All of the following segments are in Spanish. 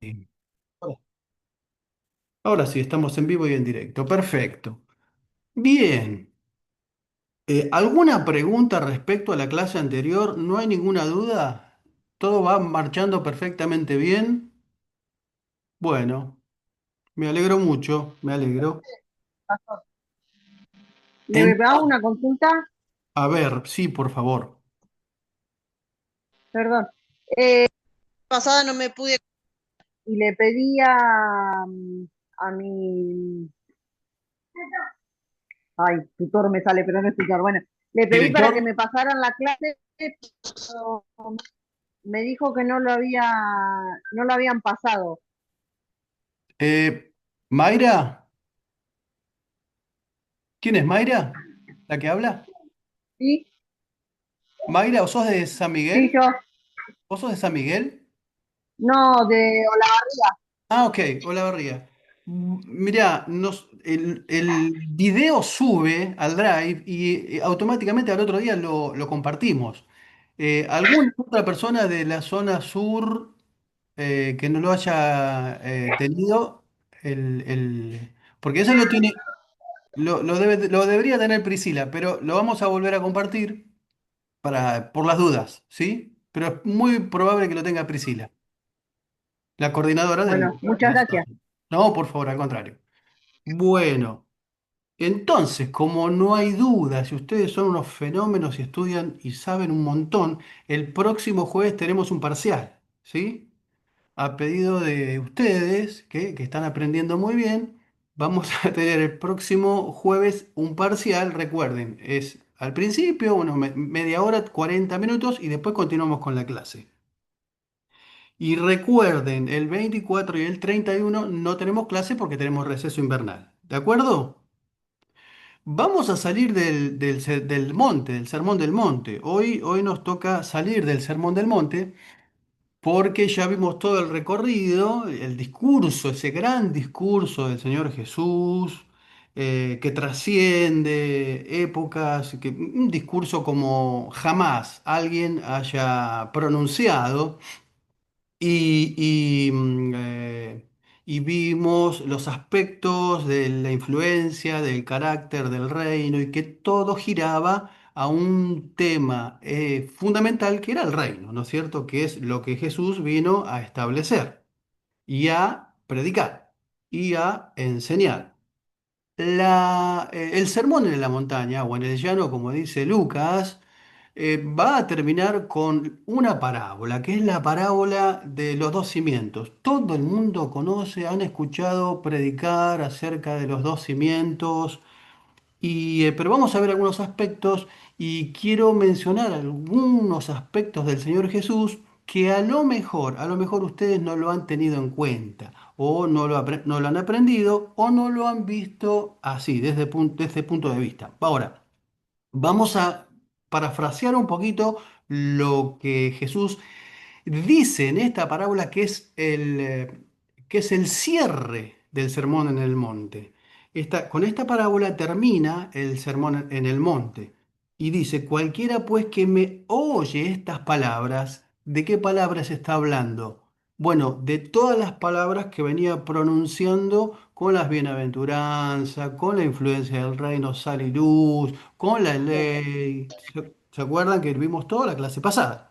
Sí. Ahora sí, estamos en vivo y en directo. Perfecto. Bien. ¿Alguna pregunta respecto a la clase anterior? ¿No hay ninguna duda? ¿Todo va marchando perfectamente bien? Bueno, me alegro mucho, me alegro. Le hago Entonces, una consulta, a ver, sí, por favor. perdón. Pasada no me pude y le pedí a mi, ay, tutor me sale, pero no es tutor. Bueno, le pedí para que Director, me pasaran la clase, pero me dijo que no lo habían pasado. Mayra, ¿quién es Mayra? ¿La que habla? ¿Sí? Mayra, ¿vos sos de San Sí, Miguel? yo. ¿Vos sos de San Miguel? No, de Olavarría. Ah, ok, hola Barría. Mirá, el video sube al Drive y automáticamente al otro día lo compartimos. ¿Alguna otra persona de la zona sur que no lo haya tenido? Porque ese lo tiene, lo debería tener Priscila, pero lo vamos a volver a compartir por las dudas, ¿sí? Pero es muy probable que lo tenga Priscila, la coordinadora Bueno, de muchas la gracias. zona. No, por favor, al contrario. Bueno, entonces, como no hay duda, si ustedes son unos fenómenos y estudian y saben un montón, el próximo jueves tenemos un parcial, ¿sí? A pedido de ustedes, que están aprendiendo muy bien, vamos a tener el próximo jueves un parcial, recuerden, es al principio, bueno, media hora, 40 minutos y después continuamos con la clase. Y recuerden, el 24 y el 31 no tenemos clase porque tenemos receso invernal, ¿de acuerdo? Vamos a salir del monte, del Sermón del Monte. Hoy nos toca salir del Sermón del Monte porque ya vimos todo el recorrido, el discurso, ese gran discurso del Señor Jesús, que trasciende épocas, un discurso como jamás alguien haya pronunciado. Y vimos los aspectos de la influencia, del carácter del reino y que todo giraba a un tema fundamental que era el reino, ¿no es cierto? Que es lo que Jesús vino a establecer y a predicar y a enseñar. El sermón en la montaña o en el llano, como dice Lucas, va a terminar con una parábola, que es la parábola de los dos cimientos. Todo el mundo conoce, han escuchado predicar acerca de los dos cimientos, pero vamos a ver algunos aspectos y quiero mencionar algunos aspectos del Señor Jesús que a lo mejor ustedes no lo han tenido en cuenta o no lo han aprendido o no lo han visto así, desde este punto de vista. Ahora, vamos a parafrasear un poquito lo que Jesús dice en esta parábola que es el cierre del sermón en el monte. Con esta parábola termina el sermón en el monte y dice, cualquiera pues que me oye estas palabras, ¿de qué palabras está hablando? Bueno, de todas las palabras que venía pronunciando con las bienaventuranzas, con la influencia del reino, sal y luz, con la ley. ¿Se acuerdan que vimos toda la clase pasada?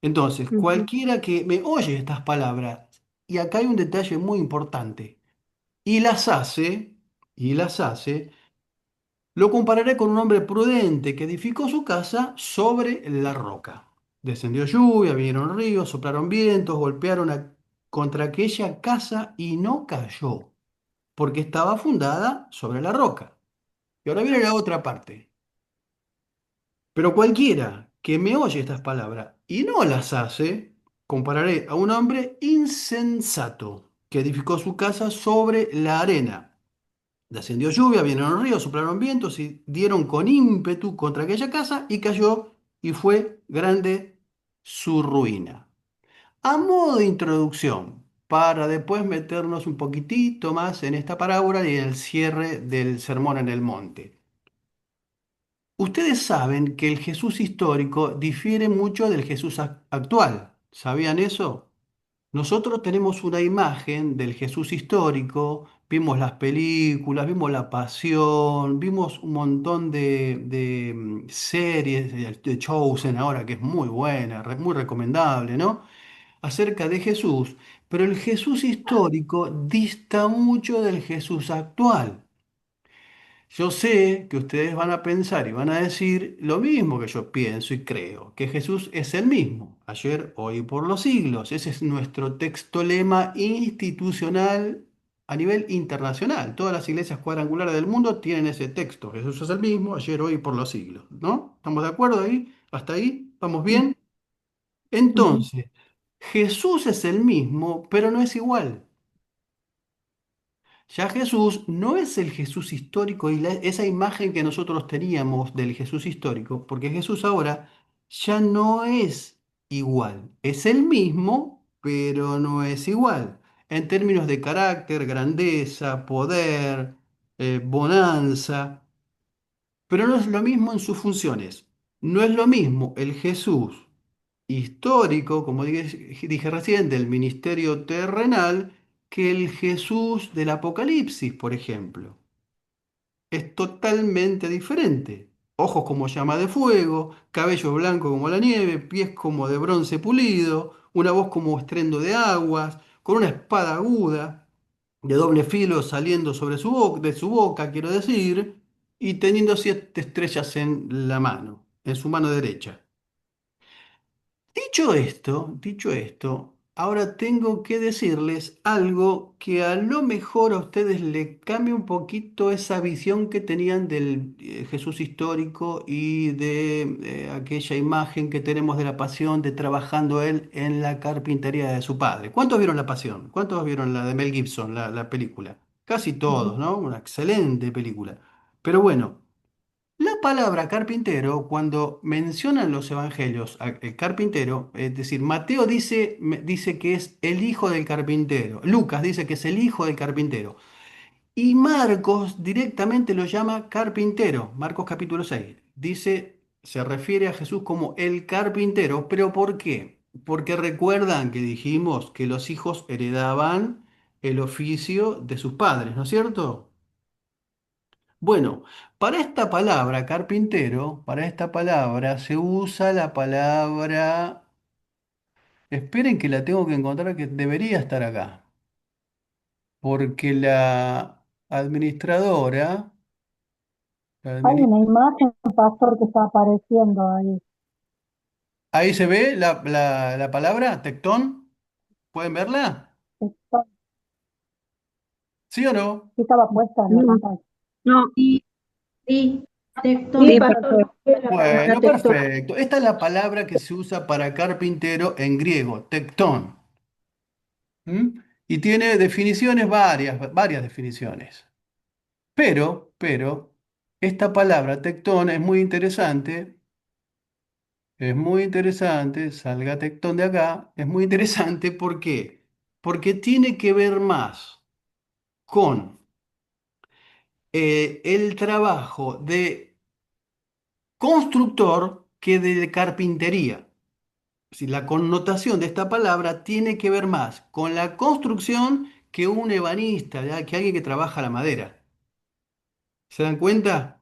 Entonces, Ujú. cualquiera que me oye estas palabras, y acá hay un detalle muy importante, y las hace, y las hace, lo compararé con un hombre prudente que edificó su casa sobre la roca. Descendió lluvia, vinieron ríos, soplaron vientos, contra aquella casa y no cayó, porque estaba fundada sobre la roca. Y ahora viene la otra parte. Pero cualquiera que me oye estas palabras y no las hace, compararé a un hombre insensato que edificó su casa sobre la arena. Descendió lluvia, vinieron ríos, soplaron vientos y dieron con ímpetu contra aquella casa y cayó y fue grande su ruina. A modo de introducción, para después meternos un poquitito más en esta parábola y en el cierre del Sermón en el Monte. Ustedes saben que el Jesús histórico difiere mucho del Jesús actual. ¿Sabían eso? Nosotros tenemos una imagen del Jesús histórico, vimos las películas, vimos La Pasión, vimos un montón de series, de Chosen ahora, que es muy buena, muy recomendable, ¿no? Acerca de Jesús, pero el Jesús histórico dista mucho del Jesús actual. Yo sé que ustedes van a pensar y van a decir lo mismo que yo pienso y creo, que Jesús es el mismo, ayer, hoy y por los siglos. Ese es nuestro texto lema institucional a nivel internacional. Todas las iglesias cuadrangulares del mundo tienen ese texto. Jesús es el mismo, ayer, hoy y por los siglos. ¿No? ¿Estamos de acuerdo ahí? ¿Hasta ahí? ¿Vamos bien? Ujú. Entonces, Jesús es el mismo, pero no es igual. Ya Jesús no es el Jesús histórico y esa imagen que nosotros teníamos del Jesús histórico, porque Jesús ahora ya no es igual. Es el mismo, pero no es igual. En términos de carácter, grandeza, poder, bonanza, pero no es lo mismo en sus funciones. No es lo mismo el Jesús histórico, como dije recién, del ministerio terrenal, que el Jesús del Apocalipsis, por ejemplo. Es totalmente diferente. Ojos como llama de fuego, cabello blanco como la nieve, pies como de bronce pulido, una voz como estruendo de aguas, con una espada aguda de doble filo saliendo sobre su boca, de su boca, quiero decir, y teniendo 7 estrellas en la mano, en su mano derecha. Dicho esto, ahora tengo que decirles algo que a lo mejor a ustedes le cambie un poquito esa visión que tenían del Jesús histórico y de aquella imagen que tenemos de la pasión de trabajando él en la carpintería de su padre. ¿Cuántos vieron La Pasión? ¿Cuántos vieron la de Mel Gibson, la película? Casi todos, ¿no? Una excelente película. Pero bueno. La palabra carpintero, cuando mencionan los evangelios el carpintero, es decir, Mateo dice que es el hijo del carpintero, Lucas dice que es el hijo del carpintero, y Marcos directamente lo llama carpintero, Marcos capítulo 6 dice, se refiere a Jesús como el carpintero, pero ¿por qué? Porque recuerdan que dijimos que los hijos heredaban el oficio de sus padres, ¿no es cierto? Bueno, para esta palabra carpintero, para esta palabra se usa la palabra, esperen que la tengo que encontrar que debería estar acá, porque la administradora, la Hay admini- una imagen, pastor, que está apareciendo ahí. ahí se ve la palabra tectón, ¿pueden verla? Está- ¿Sí o no? sí estaba puesta en la No, pantalla. no, Sí, sí, sí, tectón, pastor, es la palabra Bueno, tectón. perfecto. Esta es la palabra que se usa para carpintero en griego, tectón. ¿Mm? Y tiene definiciones varias definiciones. Pero, esta palabra tectón es muy interesante, salga tectón de acá, es muy interesante, ¿por qué? Porque tiene que ver más con el trabajo de constructor que de carpintería. Si la connotación de esta palabra tiene que ver más con la construcción que un ebanista, ¿ya? Que alguien que trabaja la madera. ¿Se dan cuenta?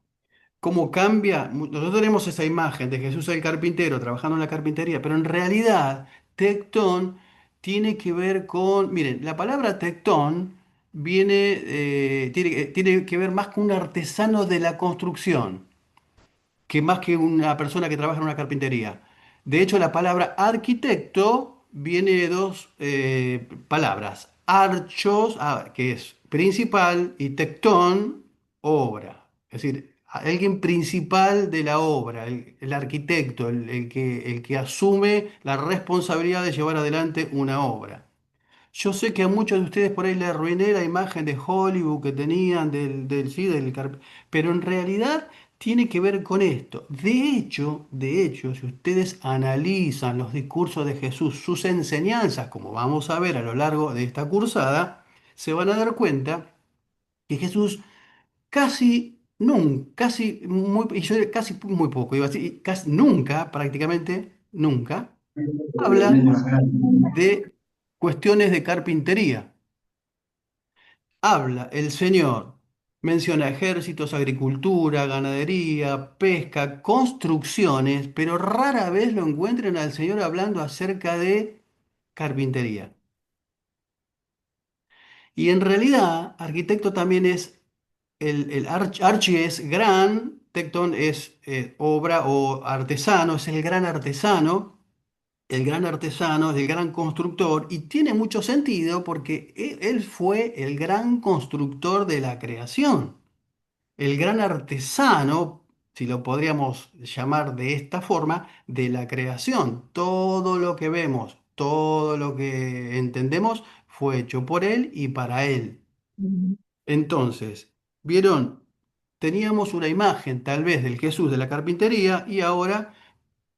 Cómo cambia. Nosotros tenemos esa imagen de Jesús el carpintero trabajando en la carpintería, pero en realidad tectón tiene que ver con, miren, la palabra tectón tiene que ver más con un artesano de la construcción que más que una persona que trabaja en una carpintería. De hecho, la palabra arquitecto viene de dos palabras. Archos, que es principal, y tectón, obra. Es decir, alguien principal de la obra, el arquitecto, el que asume la responsabilidad de llevar adelante una obra. Yo sé que a muchos de ustedes por ahí les arruiné la imagen de Hollywood que tenían sí, pero en realidad tiene que ver con esto. De hecho, si ustedes analizan los discursos de Jesús, sus enseñanzas, como vamos a ver a lo largo de esta cursada, se van a dar cuenta que Jesús casi nunca, y yo casi muy poco, iba a decir, casi nunca, prácticamente nunca, habla cuestiones de carpintería. Habla el Señor, menciona ejércitos, agricultura, ganadería, pesca, construcciones, pero rara vez lo encuentran al Señor hablando acerca de carpintería. Y en realidad, arquitecto también es, Archi es gran, Tecton es obra o artesano, es el gran artesano, es el gran constructor, y tiene mucho sentido porque él fue el gran constructor de la creación, el gran artesano, si lo podríamos llamar de esta forma, de la creación. Todo lo que vemos, todo lo que entendemos fue hecho por él y para él. Mm. Entonces, vieron, teníamos una imagen tal vez del Jesús de la carpintería y ahora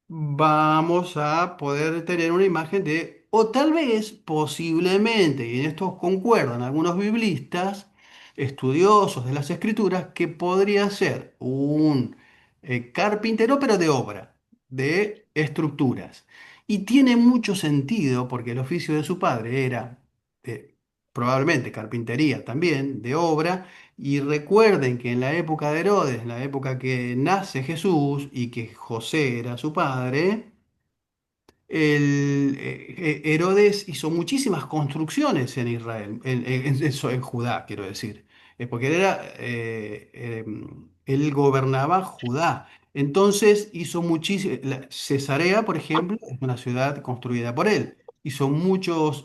vamos a poder tener una imagen de, o tal vez, posiblemente, y en esto concuerdan algunos biblistas, estudiosos de las escrituras, que podría ser un carpintero, pero de obra, de estructuras. Y tiene mucho sentido porque el oficio de su padre era probablemente carpintería también, de obra. Y recuerden que en la época de Herodes, en la época que nace Jesús y que José era su padre, Herodes hizo muchísimas construcciones en Israel, en Judá, quiero decir. Porque él gobernaba Judá. Entonces hizo muchísimo. Cesarea, por ejemplo, es una ciudad construida por él. Hizo muchas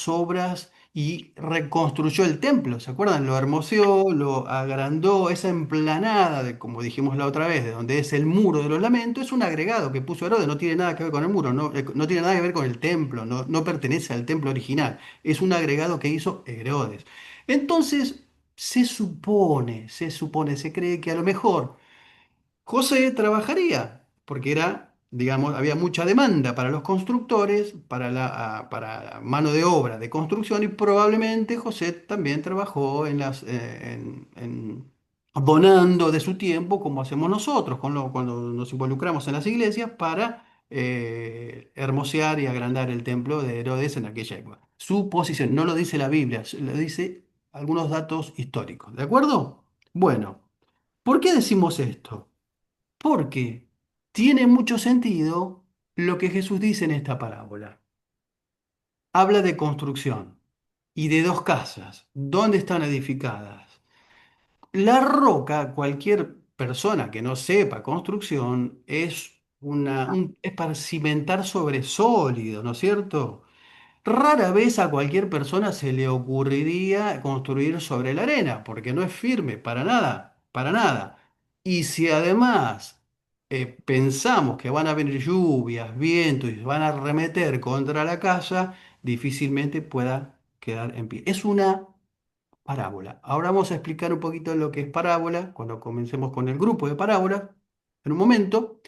obras y reconstruyó el templo. ¿Se acuerdan? Lo hermoseó, lo agrandó. Esa emplanada, de, como dijimos la otra vez, de donde es el muro de los lamentos, es un agregado que puso Herodes. No tiene nada que ver con el muro, no tiene nada que ver con el templo, no pertenece al templo original. Es un agregado que hizo Herodes. Entonces, se cree que a lo mejor José trabajaría, porque era, digamos, había mucha demanda para los constructores, para mano de obra de construcción, y probablemente José también trabajó donando de su tiempo, como hacemos nosotros cuando nos involucramos en las iglesias, para hermosear y agrandar el templo de Herodes en aquella época. Su posición, no lo dice la Biblia, lo dice algunos datos históricos, ¿de acuerdo? Bueno, ¿por qué decimos esto? Porque tiene mucho sentido lo que Jesús dice en esta parábola. Habla de construcción y de dos casas. ¿Dónde están edificadas? La roca, cualquier persona que no sepa construcción, es para cimentar sobre sólido, ¿no es cierto? Rara vez a cualquier persona se le ocurriría construir sobre la arena, porque no es firme, para nada, para nada. Y si además pensamos que van a venir lluvias, vientos y se van a arremeter contra la casa, difícilmente pueda quedar en pie. Es una parábola. Ahora vamos a explicar un poquito lo que es parábola, cuando comencemos con el grupo de parábolas, en un momento.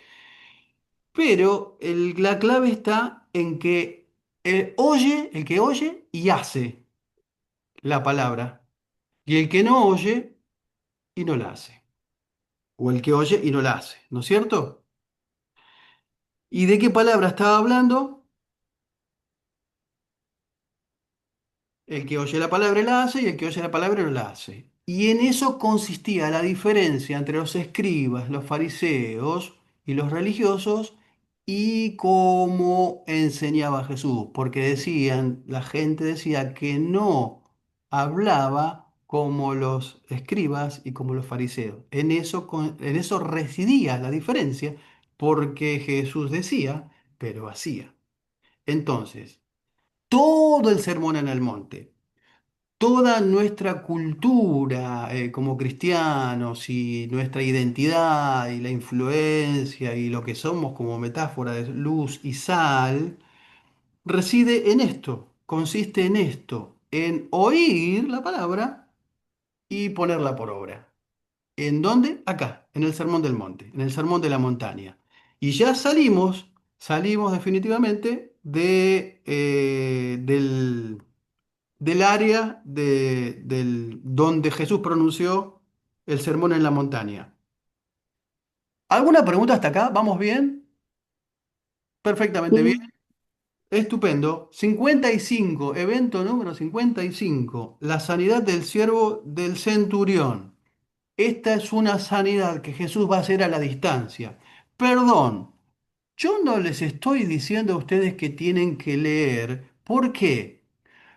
Pero la clave está en que el que oye y hace la palabra, y el que no oye y no la hace, o el que oye y no la hace, ¿no es cierto? ¿Y de qué palabra estaba hablando? El que oye la palabra y la hace, y el que oye la palabra y no la hace. Y en eso consistía la diferencia entre los escribas, los fariseos y los religiosos, y cómo enseñaba Jesús, porque decían, la gente decía que no hablaba como los escribas y como los fariseos. En eso residía la diferencia, porque Jesús decía, pero hacía. Entonces, todo el sermón en el monte, toda nuestra cultura como cristianos y nuestra identidad y la influencia y lo que somos como metáfora de luz y sal, reside en esto, consiste en esto, en oír la palabra y ponerla por obra. ¿En dónde? Acá, en el Sermón del Monte, en el Sermón de la Montaña. Y ya salimos definitivamente del área donde Jesús pronunció el sermón en la montaña. ¿Alguna pregunta hasta acá? ¿Vamos bien? Perfectamente bien. Sí, Estupendo. 55, evento número 55. La sanidad del siervo del centurión. Esta es una sanidad que Jesús va a hacer a la distancia. Perdón, yo no les estoy diciendo a ustedes que tienen que leer. ¿Por qué?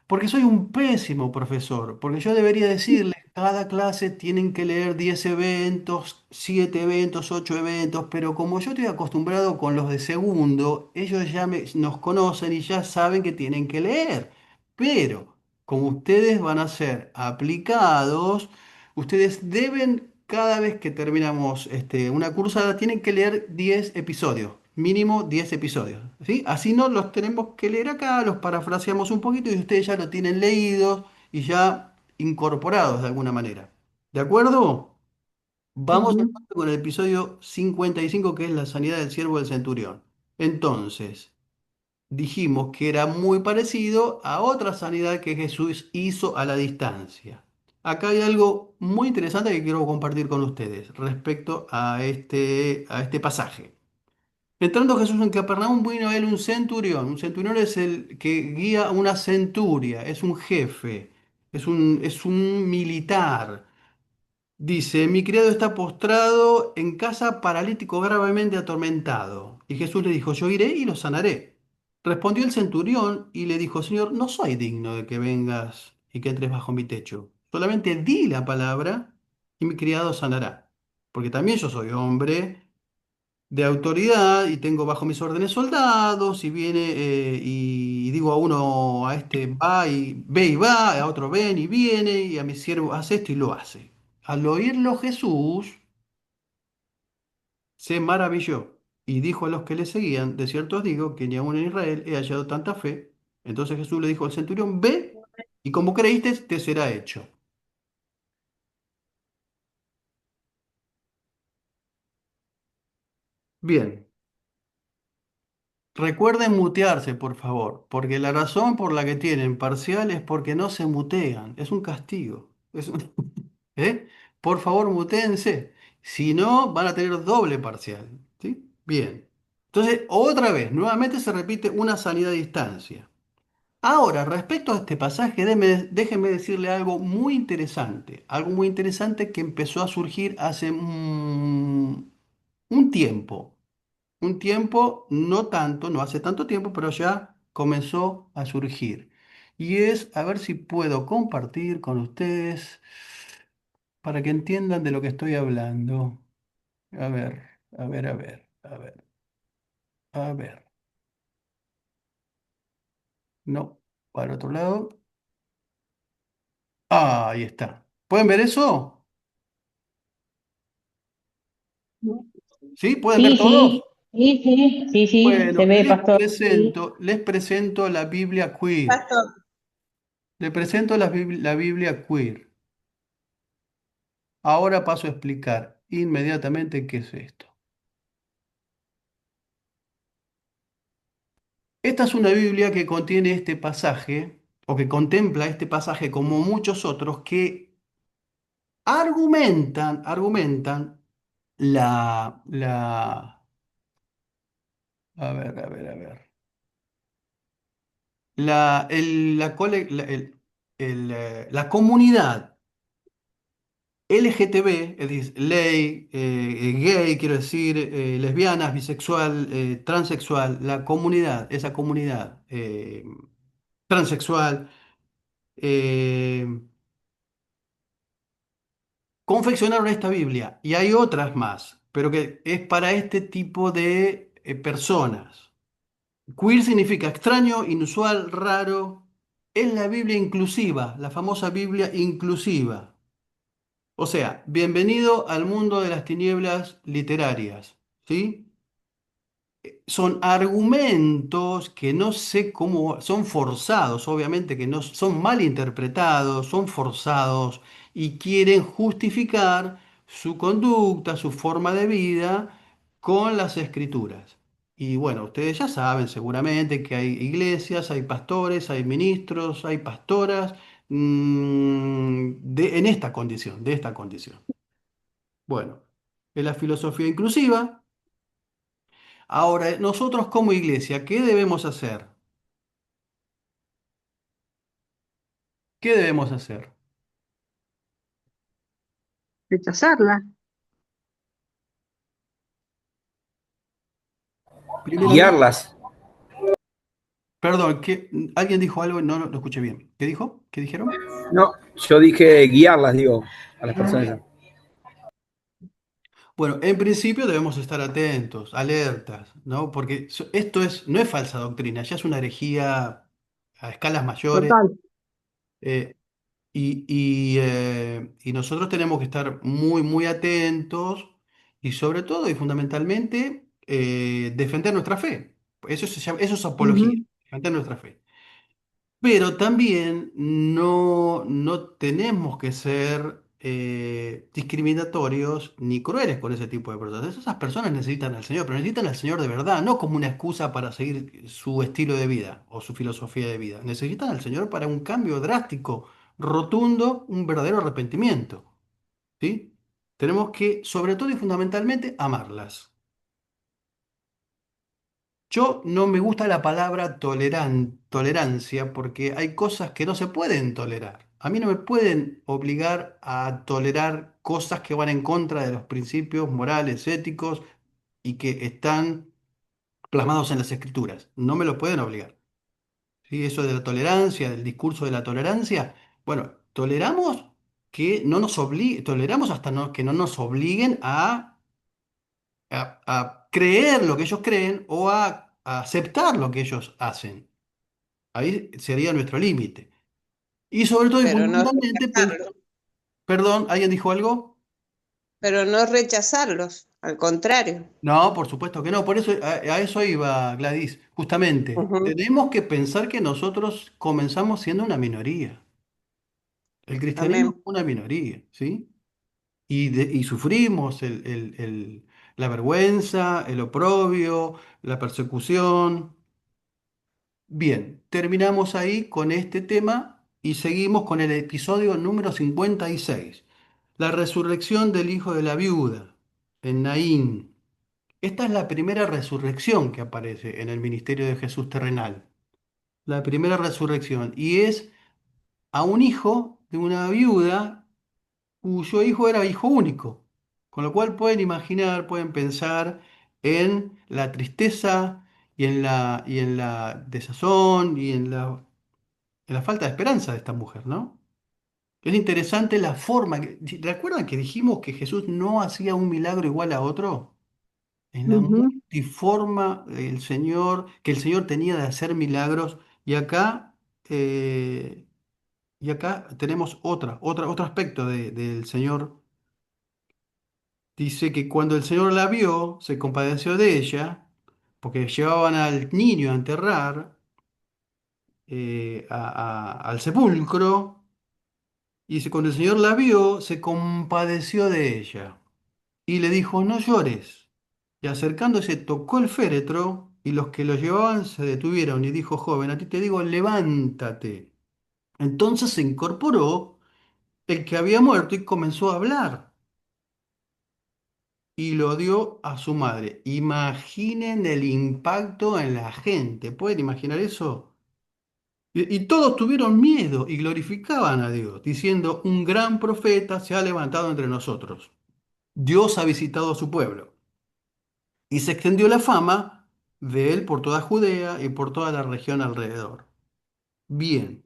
Porque soy un pésimo profesor, porque yo debería decirles, cada clase tienen que leer 10 eventos, 7 eventos, 8 eventos, pero como yo estoy acostumbrado con los de segundo, ellos ya nos conocen y ya saben que tienen que leer. Pero como ustedes van a ser aplicados, ustedes deben, cada vez que terminamos una cursada, tienen que leer 10 episodios, mínimo 10 episodios, ¿sí? Así no los tenemos que leer acá, los parafraseamos un poquito y ustedes ya lo tienen leídos y ya incorporados de alguna manera. ¿De acuerdo? Vamos Ujú. entonces con el episodio 55, que es la sanidad del siervo del centurión. Entonces, dijimos que era muy parecido a otra sanidad que Jesús hizo a la distancia. Acá hay algo muy interesante que quiero compartir con ustedes respecto a este pasaje. Entrando Jesús en Capernaum, vino a él un centurión. Un centurión es el que guía una centuria, es un jefe, es un militar. Dice, mi criado está postrado en casa, paralítico, gravemente atormentado. Y Jesús le dijo, yo iré y lo sanaré. Respondió el centurión y le dijo, Señor, no soy digno de que vengas y que entres bajo mi techo. Solamente di la palabra y mi criado sanará. Porque también yo soy hombre de autoridad y tengo bajo mis órdenes soldados y viene y digo a uno, a este va y ve y va, a otro ven y viene y a mi siervo hace esto y lo hace. Al oírlo Jesús se maravilló y dijo a los que le seguían, de cierto os digo que ni aun en Israel he hallado tanta fe. Entonces Jesús le dijo al centurión, ve y como creíste te será hecho. Bien. Recuerden mutearse, por favor, porque la razón por la que tienen parcial es porque no se mutean. Es un castigo. ¿Eh? Por favor, mutéense. Si no, van a tener doble parcial. ¿Sí? Bien. Entonces, otra vez, nuevamente se repite una sanidad a distancia. Ahora, respecto a este pasaje, déjenme decirle algo muy interesante que empezó a surgir hace un tiempo. Un tiempo, no tanto, no hace tanto tiempo, pero ya comenzó a surgir. Y es, a ver si puedo compartir con ustedes para que entiendan de lo que estoy hablando. A ver, a ver, a ver, a ver, a ver. No, para otro lado. Ah, ahí está. ¿Pueden ver eso? ¿Sí? ¿Pueden ver Sí, todos? sí, sí, sí, sí, sí, se Bueno, ve, pastor. Sí. les presento la Biblia Queer. Pastor, Les presento la Biblia Queer. Ahora paso a explicar inmediatamente qué es esto. Esta es una Biblia que contiene este pasaje, o que contempla este pasaje como muchos otros que argumentan a ver, a ver, a ver, la comunidad LGTB, es decir, ley, gay, quiero decir, lesbianas, bisexual, transexual, esa comunidad transexual, eh, confeccionaron esta Biblia y hay otras más, pero que es para este tipo de personas. Queer significa extraño, inusual, raro. Es la Biblia inclusiva, la famosa Biblia inclusiva. O sea, bienvenido al mundo de las tinieblas literarias, ¿sí? Son argumentos que no sé cómo, son forzados, obviamente que no son mal interpretados, son forzados y quieren justificar su conducta, su forma de vida con las escrituras. Y bueno, ustedes ya saben seguramente que hay iglesias, hay pastores, hay ministros, hay pastoras en esta condición, de esta condición. Bueno, es la filosofía inclusiva. Ahora, nosotros como iglesia, ¿qué debemos hacer? ¿Qué debemos hacer? Rechazarla. Primeramente, Guiarlas, perdón, alguien dijo algo, no, no lo escuché bien. ¿Qué dijo? ¿Qué dijeron? no, yo dije guiarlas, digo, a las personas. Bueno, en principio debemos estar atentos, alertas, ¿no? Porque no es falsa doctrina, ya es una herejía a escalas mayores. Total. eh, y nosotros tenemos que estar muy, muy atentos y sobre todo y fundamentalmente defender nuestra fe. Eso es apología, Ujú. defender nuestra fe. Pero también no tenemos que ser discriminatorios ni crueles con ese tipo de personas. Esas personas necesitan al Señor, pero necesitan al Señor de verdad, no como una excusa para seguir su estilo de vida o su filosofía de vida. Necesitan al Señor para un cambio drástico, rotundo, un verdadero arrepentimiento. ¿Sí? Tenemos que, sobre todo y fundamentalmente, amarlas. Yo no me gusta la palabra tolerancia porque hay cosas que no se pueden tolerar. A mí no me pueden obligar a tolerar cosas que van en contra de los principios morales, éticos y que están plasmados en las escrituras. No me lo pueden obligar. ¿Sí? Eso de la tolerancia, del discurso de la tolerancia. Bueno, toleramos que no nos toleramos hasta que no nos obliguen a creer lo que ellos creen o a aceptar lo que ellos hacen. Ahí sería nuestro límite. Y sobre todo y pero no fundamentalmente, rechazarlos, perdón, ¿alguien dijo algo? pero no rechazarlos, al contrario. No, por supuesto que no. Por eso a eso iba Gladys. Justamente, Ujú. tenemos que pensar que nosotros comenzamos siendo una minoría. El cristianismo es Amén. una minoría, ¿sí? Y sufrimos la vergüenza, el oprobio, la persecución. Bien, terminamos ahí con este tema y seguimos con el episodio número 56, la resurrección del hijo de la viuda, en Naín. Esta es la primera resurrección que aparece en el ministerio de Jesús terrenal, la primera resurrección, y es a un hijo de una viuda cuyo hijo era hijo único, con lo cual pueden imaginar, pueden pensar en la tristeza y en la desazón y en la falta de esperanza de esta mujer, ¿no? Es interesante la forma. ¿Recuerdan que dijimos que Jesús no hacía un milagro igual a otro? En la Ujú. multiforma del Señor, que el Señor tenía de hacer milagros, y eh, y acá tenemos otro aspecto del Señor. Dice que cuando el Señor la vio, se compadeció de ella, porque llevaban al niño a enterrar al sepulcro. Y dice, cuando el Señor la vio, se compadeció de ella y le dijo, no llores. Y acercándose, tocó el féretro y los que lo llevaban se detuvieron y dijo, joven, a ti te digo, levántate. Entonces se incorporó el que había muerto y comenzó a hablar y lo dio a su madre. Imaginen el impacto en la gente. ¿Pueden imaginar eso? Y todos tuvieron miedo y glorificaban a Dios, diciendo, un gran profeta se ha levantado entre nosotros. Dios ha visitado a su pueblo. Y se extendió la fama de él por toda Judea y por toda la región alrededor. Bien,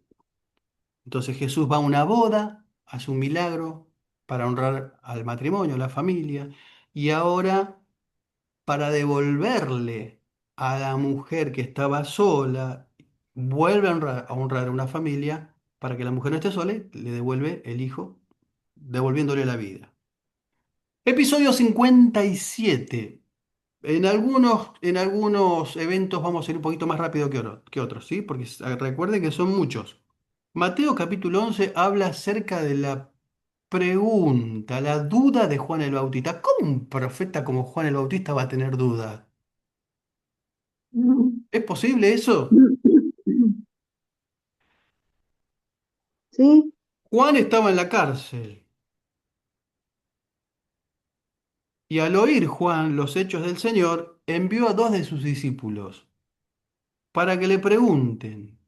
entonces Jesús va a una boda, hace un milagro para honrar al matrimonio, a la familia, y ahora para devolverle a la mujer que estaba sola, vuelve a honrar a una familia, para que la mujer no esté sola, le devuelve el hijo, devolviéndole la vida. Episodio 57. En algunos eventos vamos a ir un poquito más rápido que otros, ¿sí? Porque recuerden que son muchos. Mateo capítulo 11 habla acerca de la pregunta, la duda de Juan el Bautista. ¿Cómo un profeta como Juan el Bautista va a tener duda? ¿Es posible eso? Sí. Juan estaba en la cárcel y al oír Juan los hechos del Señor, envió a dos de sus discípulos para que le pregunten.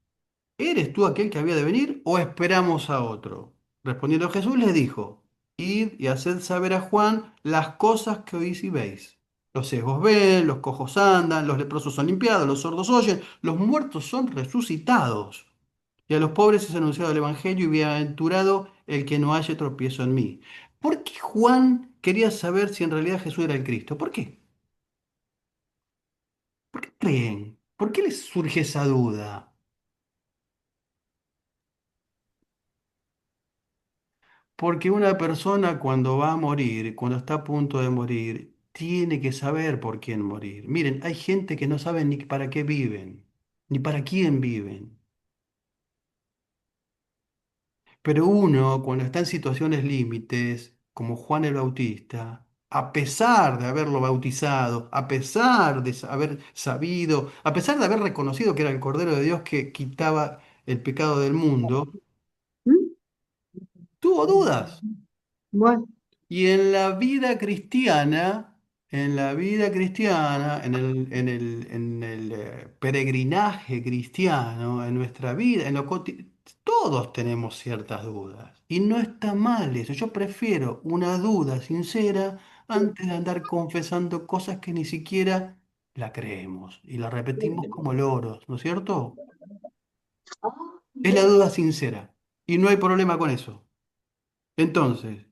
¿eres tú aquel que había de venir o esperamos a otro? Respondiendo Jesús les dijo, id y haced saber a Juan las cosas que oís y veis. Los ciegos ven, los cojos andan, los leprosos son limpiados, los sordos oyen, los muertos son resucitados. Y a los pobres es anunciado el Evangelio y bienaventurado el que no haya tropiezo en mí. ¿Por qué Juan quería saber si en realidad Jesús era el Cristo? ¿Por qué? ¿Por qué creen? ¿Por qué les surge esa duda? Porque una persona cuando va a morir, cuando está a punto de morir, tiene que saber por quién morir. Miren, hay gente que no sabe ni para qué viven, ni para quién viven. Pero uno, cuando está en situaciones límites, como Juan el Bautista, a pesar de haberlo bautizado, a pesar de haber sabido, a pesar de haber reconocido que era el Cordero de Dios que quitaba el pecado del mundo, ¿Mm? tuvo dudas. Bueno, Y en la vida cristiana, en el peregrinaje cristiano, en nuestra vida, todos tenemos ciertas dudas. Y no está mal eso. Yo prefiero una duda sincera antes de andar confesando cosas que ni siquiera la creemos y la repetimos como loros, ¿no es cierto? Es la duda sincera. Y no hay problema con eso. Entonces,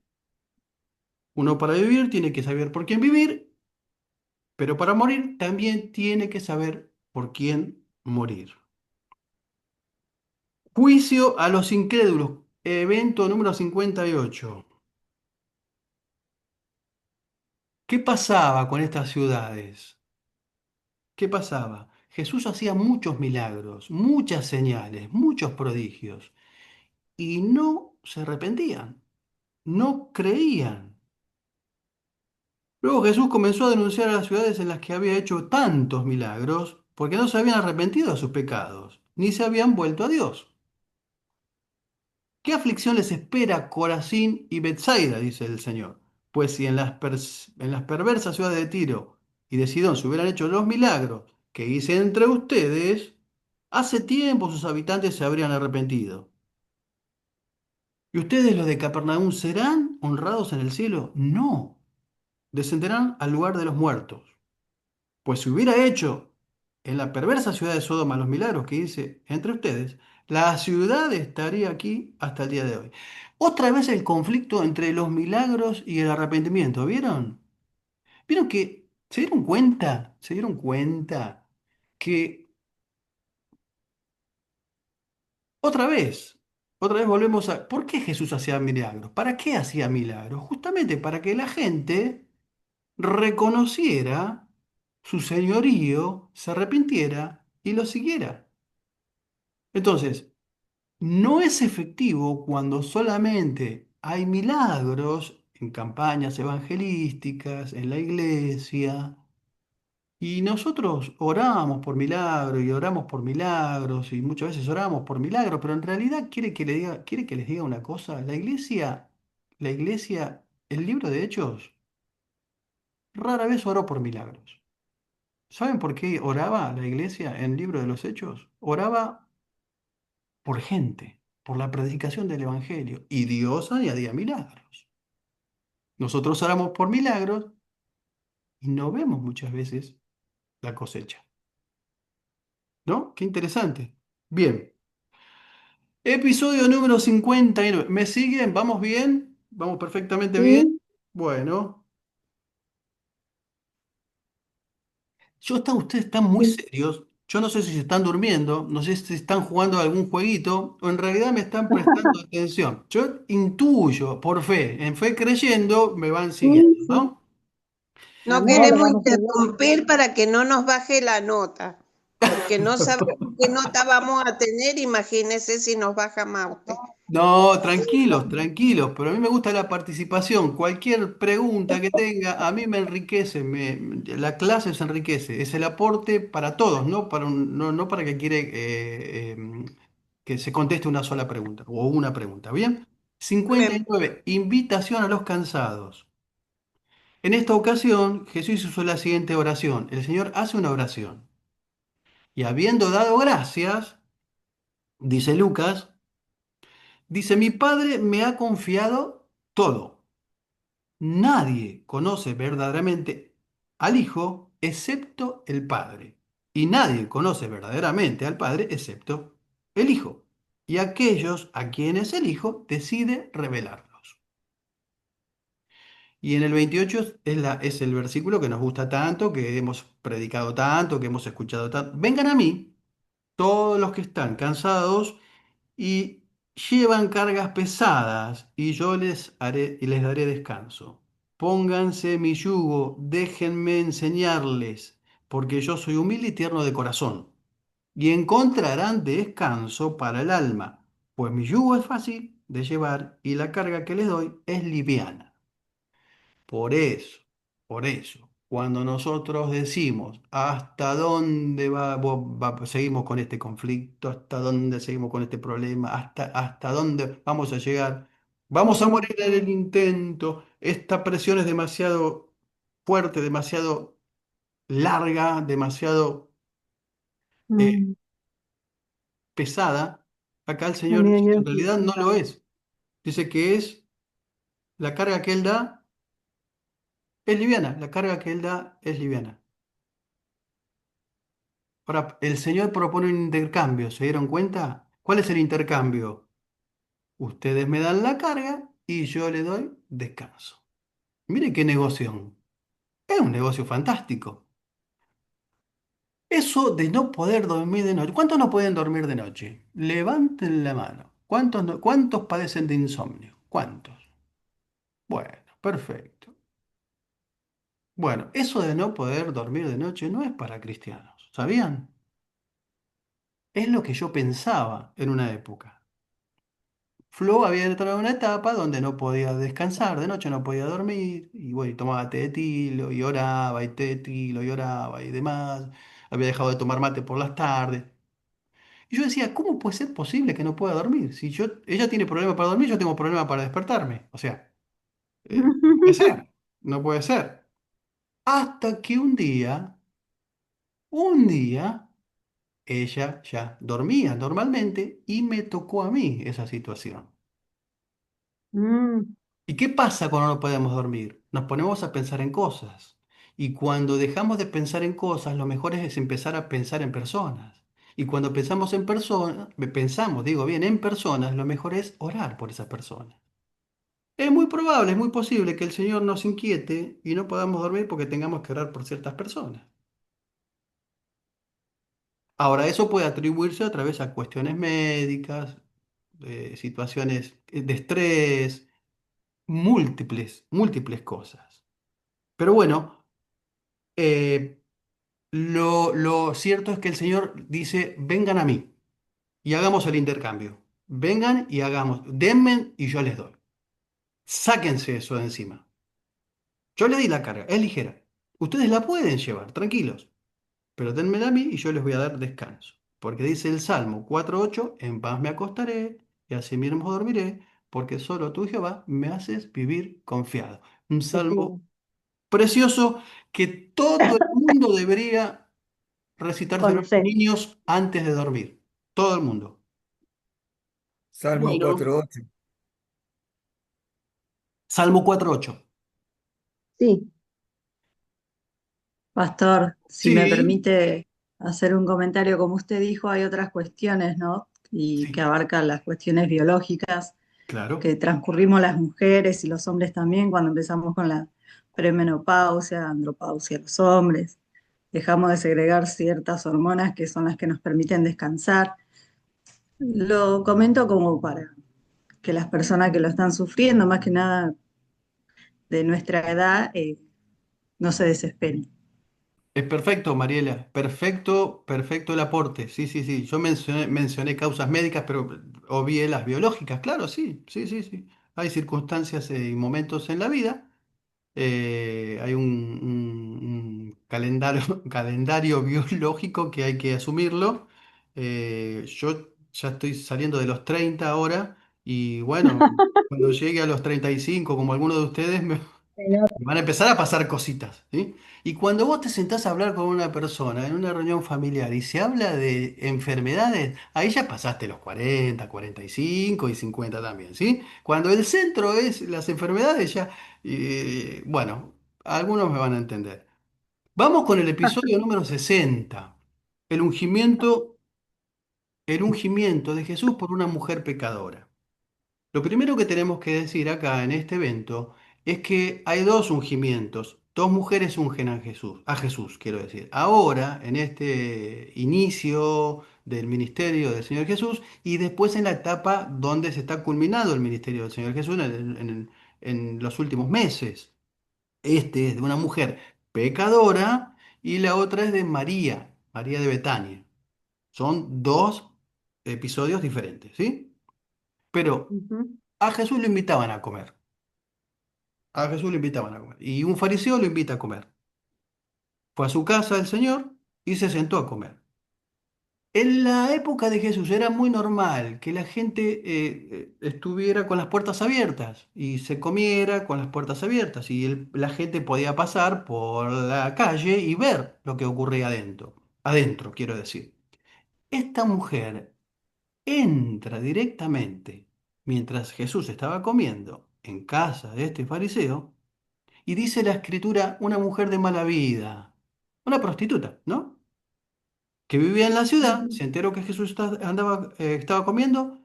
uno para vivir tiene que saber por quién vivir, pero para morir también tiene que saber por quién morir. Juicio a los incrédulos, evento número 58. ¿Qué pasaba con estas ciudades? ¿Qué pasaba? Jesús hacía muchos milagros, muchas señales, muchos prodigios, y no se arrepentían, no creían. Luego Jesús comenzó a denunciar a las ciudades en las que había hecho tantos milagros porque no se habían arrepentido de sus pecados, ni se habían vuelto a Dios. ¿Qué aflicción les espera a Corazín y Betsaida? Dice el Señor. Pues si en las perversas ciudades de Tiro y de Sidón se hubieran hecho los milagros que hice entre ustedes, hace tiempo sus habitantes se habrían arrepentido. ¿Y ustedes, los de Capernaum, serán honrados en el cielo? No, descenderán al lugar de los muertos. Pues si hubiera hecho en la perversa ciudad de Sodoma los milagros que hice entre ustedes, la ciudad estaría aquí hasta el día de hoy. Otra vez el conflicto entre los milagros y el arrepentimiento, ¿vieron? ¿Vieron que se dieron cuenta? ¿Se dieron cuenta que otra vez, otra vez volvemos a... ¿Por qué Jesús hacía milagros? ¿Para qué hacía milagros? Justamente para que la gente reconociera su señorío, se arrepintiera y lo siguiera. Entonces, no es efectivo cuando solamente hay milagros en campañas evangelísticas, en la iglesia, y nosotros oramos por milagros y oramos por milagros y muchas veces oramos por milagros, pero en realidad quiere que les diga una cosa, la iglesia, el libro de Hechos, rara vez oró por milagros. ¿Saben por qué oraba la iglesia en el libro de los Hechos? Oraba por gente, por la predicación del Evangelio. Y Dios añadía milagros. Nosotros oramos por milagros y no vemos muchas veces la cosecha. ¿No? Qué interesante. Bien. Episodio número 59. ¿Me siguen? ¿Vamos bien? ¿Vamos perfectamente bien? sí, Bueno. Ustedes están muy sí. serios. Yo no sé si se están durmiendo, no sé si están jugando a algún jueguito o en realidad me están prestando atención. Yo intuyo, por fe, en fe creyendo, me van siguiendo, Sí, sí. ¿no? No No, lo queremos vamos a ver. interrumpir para que no nos baje la nota, porque no sabemos qué nota vamos a tener, imagínese si nos baja más usted. No, tranquilos, tranquilos, pero a mí me gusta la participación. Cualquier pregunta que tenga, a mí me enriquece, la clase se enriquece, es el aporte para todos, no para, no para que quiere que se conteste una sola pregunta o una pregunta. ¿Bien? cincuenta y Bien. nueve. Invitación a los cansados. En esta ocasión, Jesús hizo la siguiente oración. El Señor hace una oración y habiendo dado gracias, Dice Lucas, dice, mi padre me ha confiado todo. Nadie conoce verdaderamente al Hijo excepto el Padre. Y nadie conoce verdaderamente al Padre excepto el Hijo. Y aquellos a quienes el Hijo decide revelarlos. Y en el 28 es el versículo que nos gusta tanto, que hemos predicado tanto, que hemos escuchado tanto. Vengan a mí, todos los que están cansados y llevan cargas pesadas, y yo les haré y les daré descanso. Pónganse mi yugo, déjenme enseñarles, porque yo soy humilde y tierno de corazón, y encontrarán descanso para el alma, pues mi yugo es fácil de llevar y la carga que les doy es liviana. Por eso, por eso, cuando nosotros decimos hasta dónde seguimos con este conflicto, hasta dónde seguimos con este problema, hasta dónde vamos a llegar, vamos a morir en el intento, esta presión es demasiado fuerte, demasiado larga, demasiado eh, Mm, pesada, acá el Señor amigo, dice que yo en realidad no lo es. Dice que es la carga que Él da, es liviana, la carga que Él da es liviana. Ahora, el Señor propone un intercambio, ¿se dieron cuenta? ¿Cuál es el intercambio? Ustedes me dan la carga y yo le doy descanso. Mire qué negocio. Es un negocio fantástico. Eso de no poder dormir de noche. ¿Cuántos no pueden dormir de noche? Levanten la mano. ¿Cuántos, cuántos padecen de insomnio? ¿Cuántos? Bueno, perfecto. Bueno, eso de no poder dormir de noche no es para cristianos. ¿Sabían? Es lo que yo pensaba en una época. Flo había entrado en una etapa donde no podía descansar, de noche no podía dormir, y bueno, y tomaba té de tilo, y oraba, y té de tilo, y oraba, y demás. Había dejado de tomar mate por las tardes. Y yo decía, ¿cómo puede ser posible que no pueda dormir? Si ella tiene problema para dormir, yo tengo problema para despertarme. O sea, no puede ser, no puede ser. Hasta que un día, ella ya dormía normalmente y me tocó a mí esa situación. mm, ¿Y qué pasa cuando no podemos dormir? Nos ponemos a pensar en cosas. Y cuando dejamos de pensar en cosas, lo mejor es empezar a pensar en personas. Y cuando pensamos en personas, pensamos, digo bien, en personas, lo mejor es orar por esas personas. Es muy probable, es muy posible que el Señor nos inquiete y no podamos dormir porque tengamos que orar por ciertas personas. Ahora, eso puede atribuirse otra vez a cuestiones médicas, situaciones de estrés, múltiples cosas. Pero bueno, eh, lo cierto es que el Señor dice, vengan a mí y hagamos el intercambio. Vengan y hagamos, denme y yo les doy. Sáquense eso de encima. Yo le di la carga, es ligera. Ustedes la pueden llevar, tranquilos, pero denmela a mí y yo les voy a dar descanso. Porque dice el Salmo 4:8, en paz me acostaré y así mismo dormiré, porque solo tú, Jehová, me haces vivir confiado. Un qué salmo lindo. precioso que todo el mundo debería recitárselo a los Conocer. niños antes de dormir. Todo el mundo. Salmo Bueno, 4:8. Salmo 4:8. sí, Pastor, si me Sí, permite hacer un comentario, como usted dijo, hay otras cuestiones, ¿no? Y que sí, abarcan las cuestiones biológicas claro. que transcurrimos las mujeres y los hombres también cuando empezamos con la premenopausia, andropausia, los hombres. Dejamos de segregar ciertas hormonas que son las que nos permiten descansar. Lo comento como para que las personas que lo están sufriendo, más que nada de nuestra edad, no se desesperen. Es perfecto, Mariela. Perfecto, perfecto el aporte. Sí, sí, sí. Yo mencioné causas médicas, pero obvié las biológicas. Claro, sí, sí, sí, sí. Hay circunstancias y momentos en la vida. Hay un calendario, calendario biológico que hay que asumirlo. Yo ya estoy saliendo de los 30 ahora y bueno, cuando llegue a los 35, como alguno de ustedes, Y van a empezar a pasar cositas, ¿sí? Y cuando vos te sentás a hablar con una persona en una reunión familiar y se habla de enfermedades, ahí ya pasaste los 40, 45 y 50 también, ¿sí? Cuando el centro es las enfermedades, ya, bueno, algunos me van a entender. Vamos con el episodio número 60, el ungimiento, el ungimiento de Jesús por una mujer pecadora. Lo primero que tenemos que decir acá en este evento es que hay dos ungimientos, dos mujeres ungen a Jesús, quiero decir. Ahora, en este inicio del ministerio del Señor Jesús y después en la etapa donde se está culminando el ministerio del Señor Jesús en los últimos meses. Este es de una mujer pecadora y la otra es de María, María de Betania. Son dos episodios diferentes, ¿sí? Pero Ujú. a Jesús lo invitaban a comer. A Jesús lo invitaban a comer. Y un fariseo lo invita a comer. Fue a su casa el Señor y se sentó a comer. En la época de Jesús era muy normal que la gente estuviera con las puertas abiertas y se comiera con las puertas abiertas y la gente podía pasar por la calle y ver lo que ocurría adentro. Adentro, quiero decir. Esta mujer entra directamente mientras Jesús estaba comiendo en casa de este fariseo. Y dice la escritura, una mujer de mala vida, una prostituta, ¿no? Que vivía en la ciudad, Ujú. se enteró que Jesús estaba comiendo,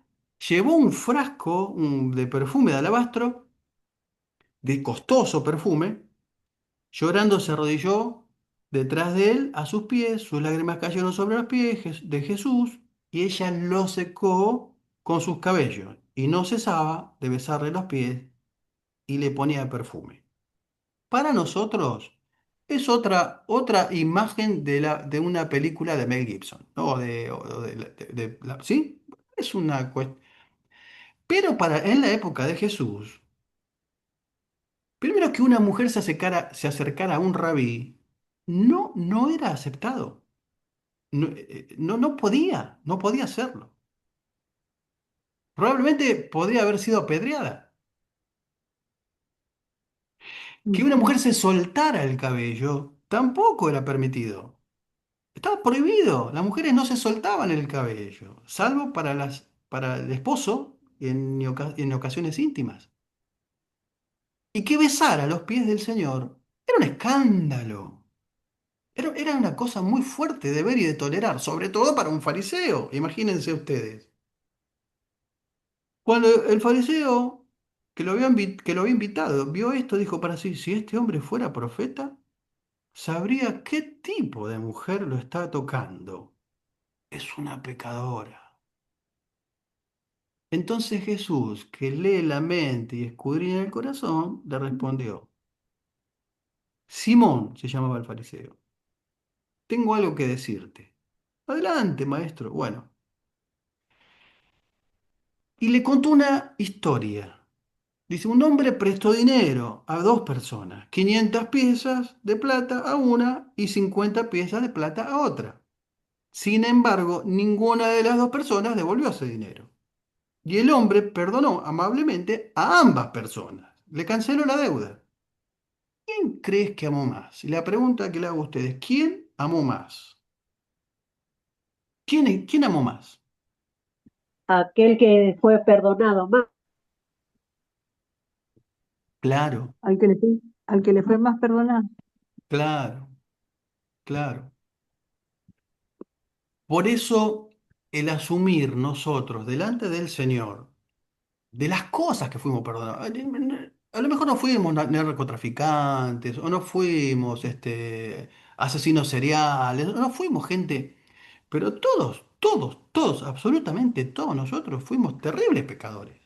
llevó un frasco de perfume de alabastro, de costoso perfume, llorando se arrodilló detrás de él, a sus pies, sus lágrimas cayeron sobre los pies de Jesús, y ella lo secó con sus cabellos, y no cesaba de besarle los pies y le ponía perfume. Para nosotros es otra imagen de una película de Mel Gibson, ¿no? ¿Sí? Es una cuestión. Pero en la época de Jesús, primero que una mujer se acercara a un rabí, no era aceptado. No podía hacerlo. Probablemente podría haber sido apedreada. Que una mujer Ujú. se soltara el cabello tampoco era permitido. Estaba prohibido. Las mujeres no se soltaban el cabello, salvo para el esposo en ocasiones íntimas. Y que besara los pies del Señor era un escándalo. Era una cosa muy fuerte de ver y de tolerar, sobre todo para un fariseo. Imagínense ustedes. Cuando el fariseo que lo había invitado vio esto, dijo para sí, si este hombre fuera profeta, sabría qué tipo de mujer lo está tocando. Es una pecadora. Entonces Jesús, que lee la mente y escudriña el corazón, le respondió, Simón se llamaba el fariseo, tengo algo que decirte. Adelante, maestro. Bueno, y le contó una historia. Dice, un hombre prestó dinero a dos personas, 500 piezas de plata a una y 50 piezas de plata a otra. Sin embargo, ninguna de las dos personas devolvió ese dinero. Y el hombre perdonó amablemente a ambas personas. Le canceló la deuda. ¿Quién crees que amó más? Y la pregunta que le hago a ustedes, ¿quién amó más? ¿Quién amó más? Aquel que fue perdonado más. Claro, Al que le fue más perdonado. claro, claro. Por eso el asumir nosotros delante del Señor de las cosas que fuimos perdonados. A lo mejor no fuimos narcotraficantes, o no fuimos asesinos seriales, no fuimos gente, pero todos, absolutamente todos nosotros fuimos terribles pecadores,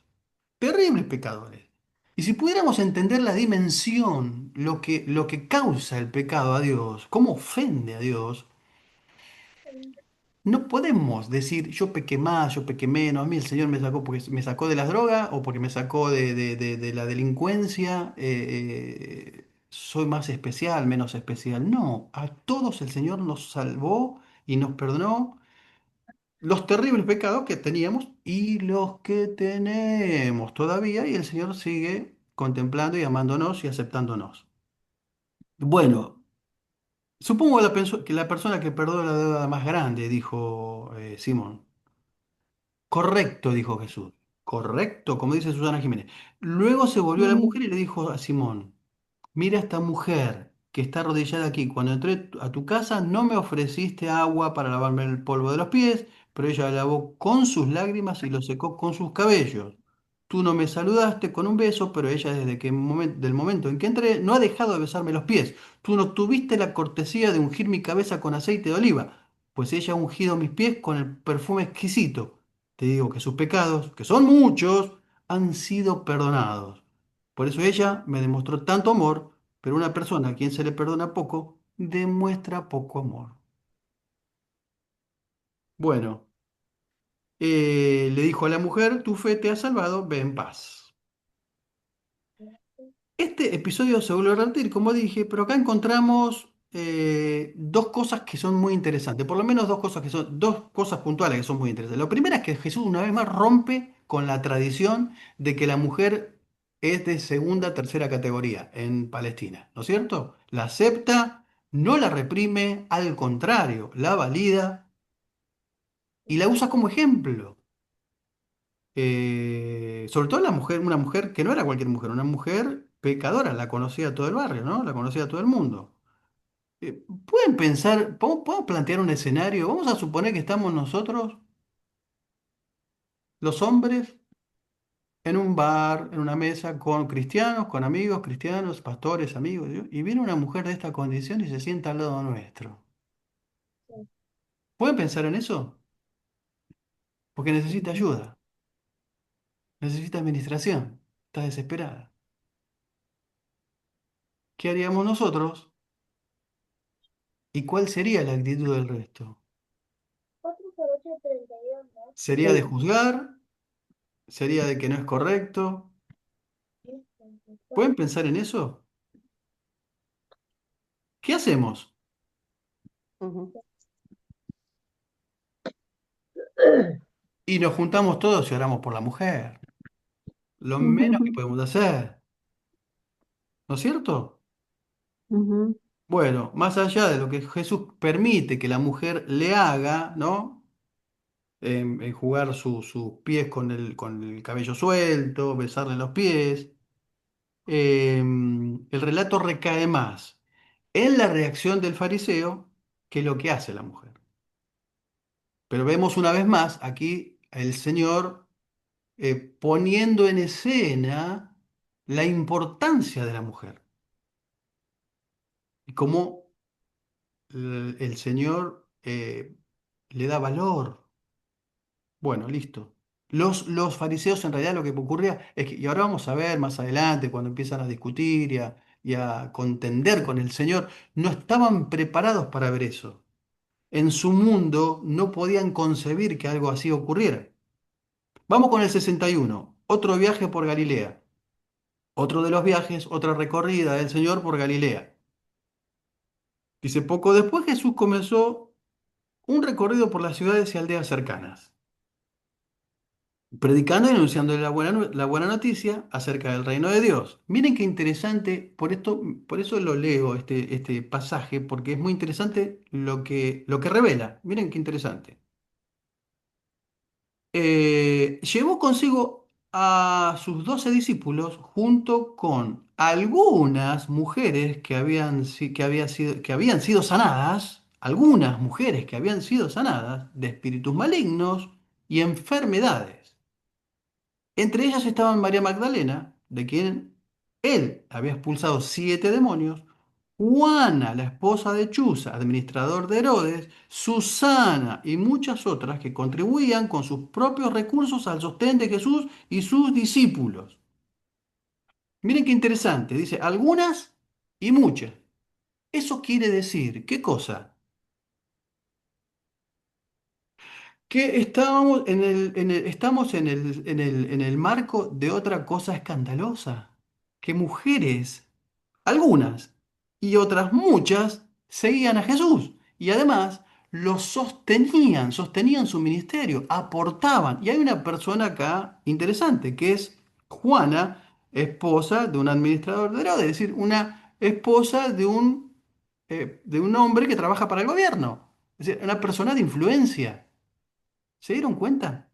terribles pecadores. Y si pudiéramos entender la dimensión, lo que causa el pecado a Dios, cómo ofende a Dios, no podemos decir yo pequé más, yo pequé menos, a mí el Señor me sacó porque me sacó de las drogas o porque me sacó de la delincuencia, soy más especial, menos especial. No, a todos el Señor nos salvó y nos perdonó los terribles pecados que teníamos y los que tenemos todavía y el Señor sigue contemplando y amándonos y aceptándonos. Bueno, supongo que que la persona que perdona la deuda más grande, dijo Simón. Correcto, dijo Jesús. Correcto, como dice Susana Jiménez. Luego se volvió a la Mm, mujer y le dijo a Simón, mira esta mujer que está arrodillada aquí. Cuando entré a tu casa no me ofreciste agua para lavarme el polvo de los pies, pero ella la lavó con sus lágrimas y lo secó con sus cabellos. Tú no me saludaste con un beso, pero ella desde del momento en que entré no ha dejado de besarme los pies. Tú no tuviste la cortesía de ungir mi cabeza con aceite de oliva, pues ella ha ungido mis pies con el perfume exquisito. Te digo que sus pecados, que son muchos, han sido perdonados. Por eso ella me demostró tanto amor, pero una persona a quien se le perdona poco, demuestra poco amor. Bueno, le dijo a la mujer, tu fe te ha salvado, ve en paz. Este episodio se vuelve a repetir, como dije, pero acá encontramos dos cosas que son muy interesantes, por lo menos dos cosas puntuales que son muy interesantes. Lo primero es que Jesús una vez más rompe con la tradición de que la mujer es de segunda, tercera categoría en Palestina, ¿no es cierto? La acepta, no la reprime, al contrario, la valida y la usa como ejemplo. Sobre todo la mujer, una mujer que no era cualquier mujer, una mujer pecadora, la conocía todo el barrio, ¿no? La conocía todo el mundo. ¿Pueden pensar, podemos plantear un escenario? Vamos a suponer que estamos nosotros, los hombres, en un bar, en una mesa, con cristianos, con amigos cristianos, pastores, amigos, ¿sí? Y viene una mujer de esta condición y se sienta al lado nuestro. ¿Pueden pensar en eso? Porque necesita ayuda, necesita administración, está desesperada. ¿Qué haríamos nosotros? ¿Y cuál sería la actitud del resto? ¿Sería de sí. juzgar? ¿Sería de que no es correcto? ¿Pueden pensar en eso? ¿Qué hacemos? Ujú. Y nos juntamos todos y oramos por la mujer. Lo menos que podemos hacer, ¿no es cierto? Ujú, Bueno, más allá de lo que Jesús permite que la mujer le haga, ¿no? En jugar sus pies con el cabello suelto, besarle los pies, el relato recae más en la reacción del fariseo que lo que hace la mujer. Pero vemos una vez más aquí el Señor poniendo en escena la importancia de la mujer y cómo el Señor le da valor. Bueno, listo. Los fariseos en realidad lo que ocurría es que, y ahora vamos a ver más adelante, cuando empiezan a discutir y a contender con el Señor, no estaban preparados para ver eso. En su mundo no podían concebir que algo así ocurriera. Vamos con el 61, otro viaje por Galilea. Otro de los viajes, otra recorrida del Señor por Galilea. Dice, poco después Jesús comenzó un recorrido por las ciudades y aldeas cercanas, predicando y anunciando la buena noticia acerca del reino de Dios. Miren qué interesante, por eso lo leo este pasaje, porque es muy interesante lo que revela. Miren qué interesante. Llevó consigo a sus 12 discípulos junto con algunas mujeres que habían sido sanadas, algunas mujeres que habían sido sanadas de espíritus malignos y enfermedades. Entre ellas estaban María Magdalena, de quien él había expulsado 7 demonios, Juana, la esposa de Chuza, administrador de Herodes, Susana y muchas otras que contribuían con sus propios recursos al sostén de Jesús y sus discípulos. Miren qué interesante, dice algunas y muchas. Eso quiere decir, ¿qué cosa? Que estamos en el marco de otra cosa escandalosa, que mujeres, algunas y otras muchas, seguían a Jesús y además lo sostenían su ministerio, aportaban. Y hay una persona acá interesante, que es Juana, esposa de un administrador de Herodes, es decir, una esposa de un hombre que trabaja para el gobierno, es decir, una persona de influencia. ¿Se dieron cuenta?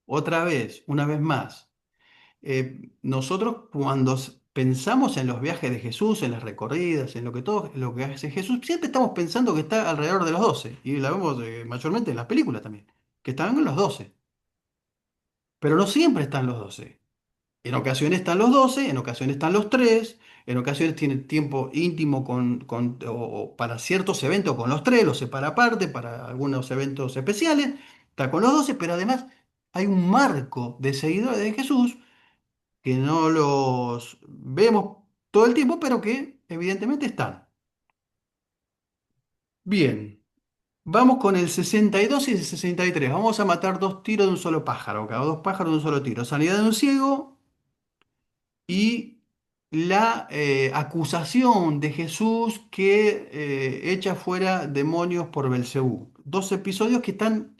Otra vez, una vez más, nosotros cuando pensamos en los viajes de Jesús, en las recorridas, en lo que todo, lo que hace Jesús, siempre estamos pensando que está alrededor de los 12, y la vemos mayormente en las películas también, que están en los 12, pero no siempre están los 12. En ocasiones están los 12, en ocasiones están los 3, en ocasiones tiene tiempo íntimo o para ciertos eventos con los 3, los separa aparte, para algunos eventos especiales, está con los 12, pero además hay un marco de seguidores de Jesús que no los vemos todo el tiempo, pero que evidentemente están. Bien, vamos con el 62 y el 63. Vamos a matar dos tiros de un solo pájaro, o dos pájaros de un solo tiro. Sanidad de un ciego y la acusación de Jesús que echa fuera demonios por Belcebú. Dos episodios que están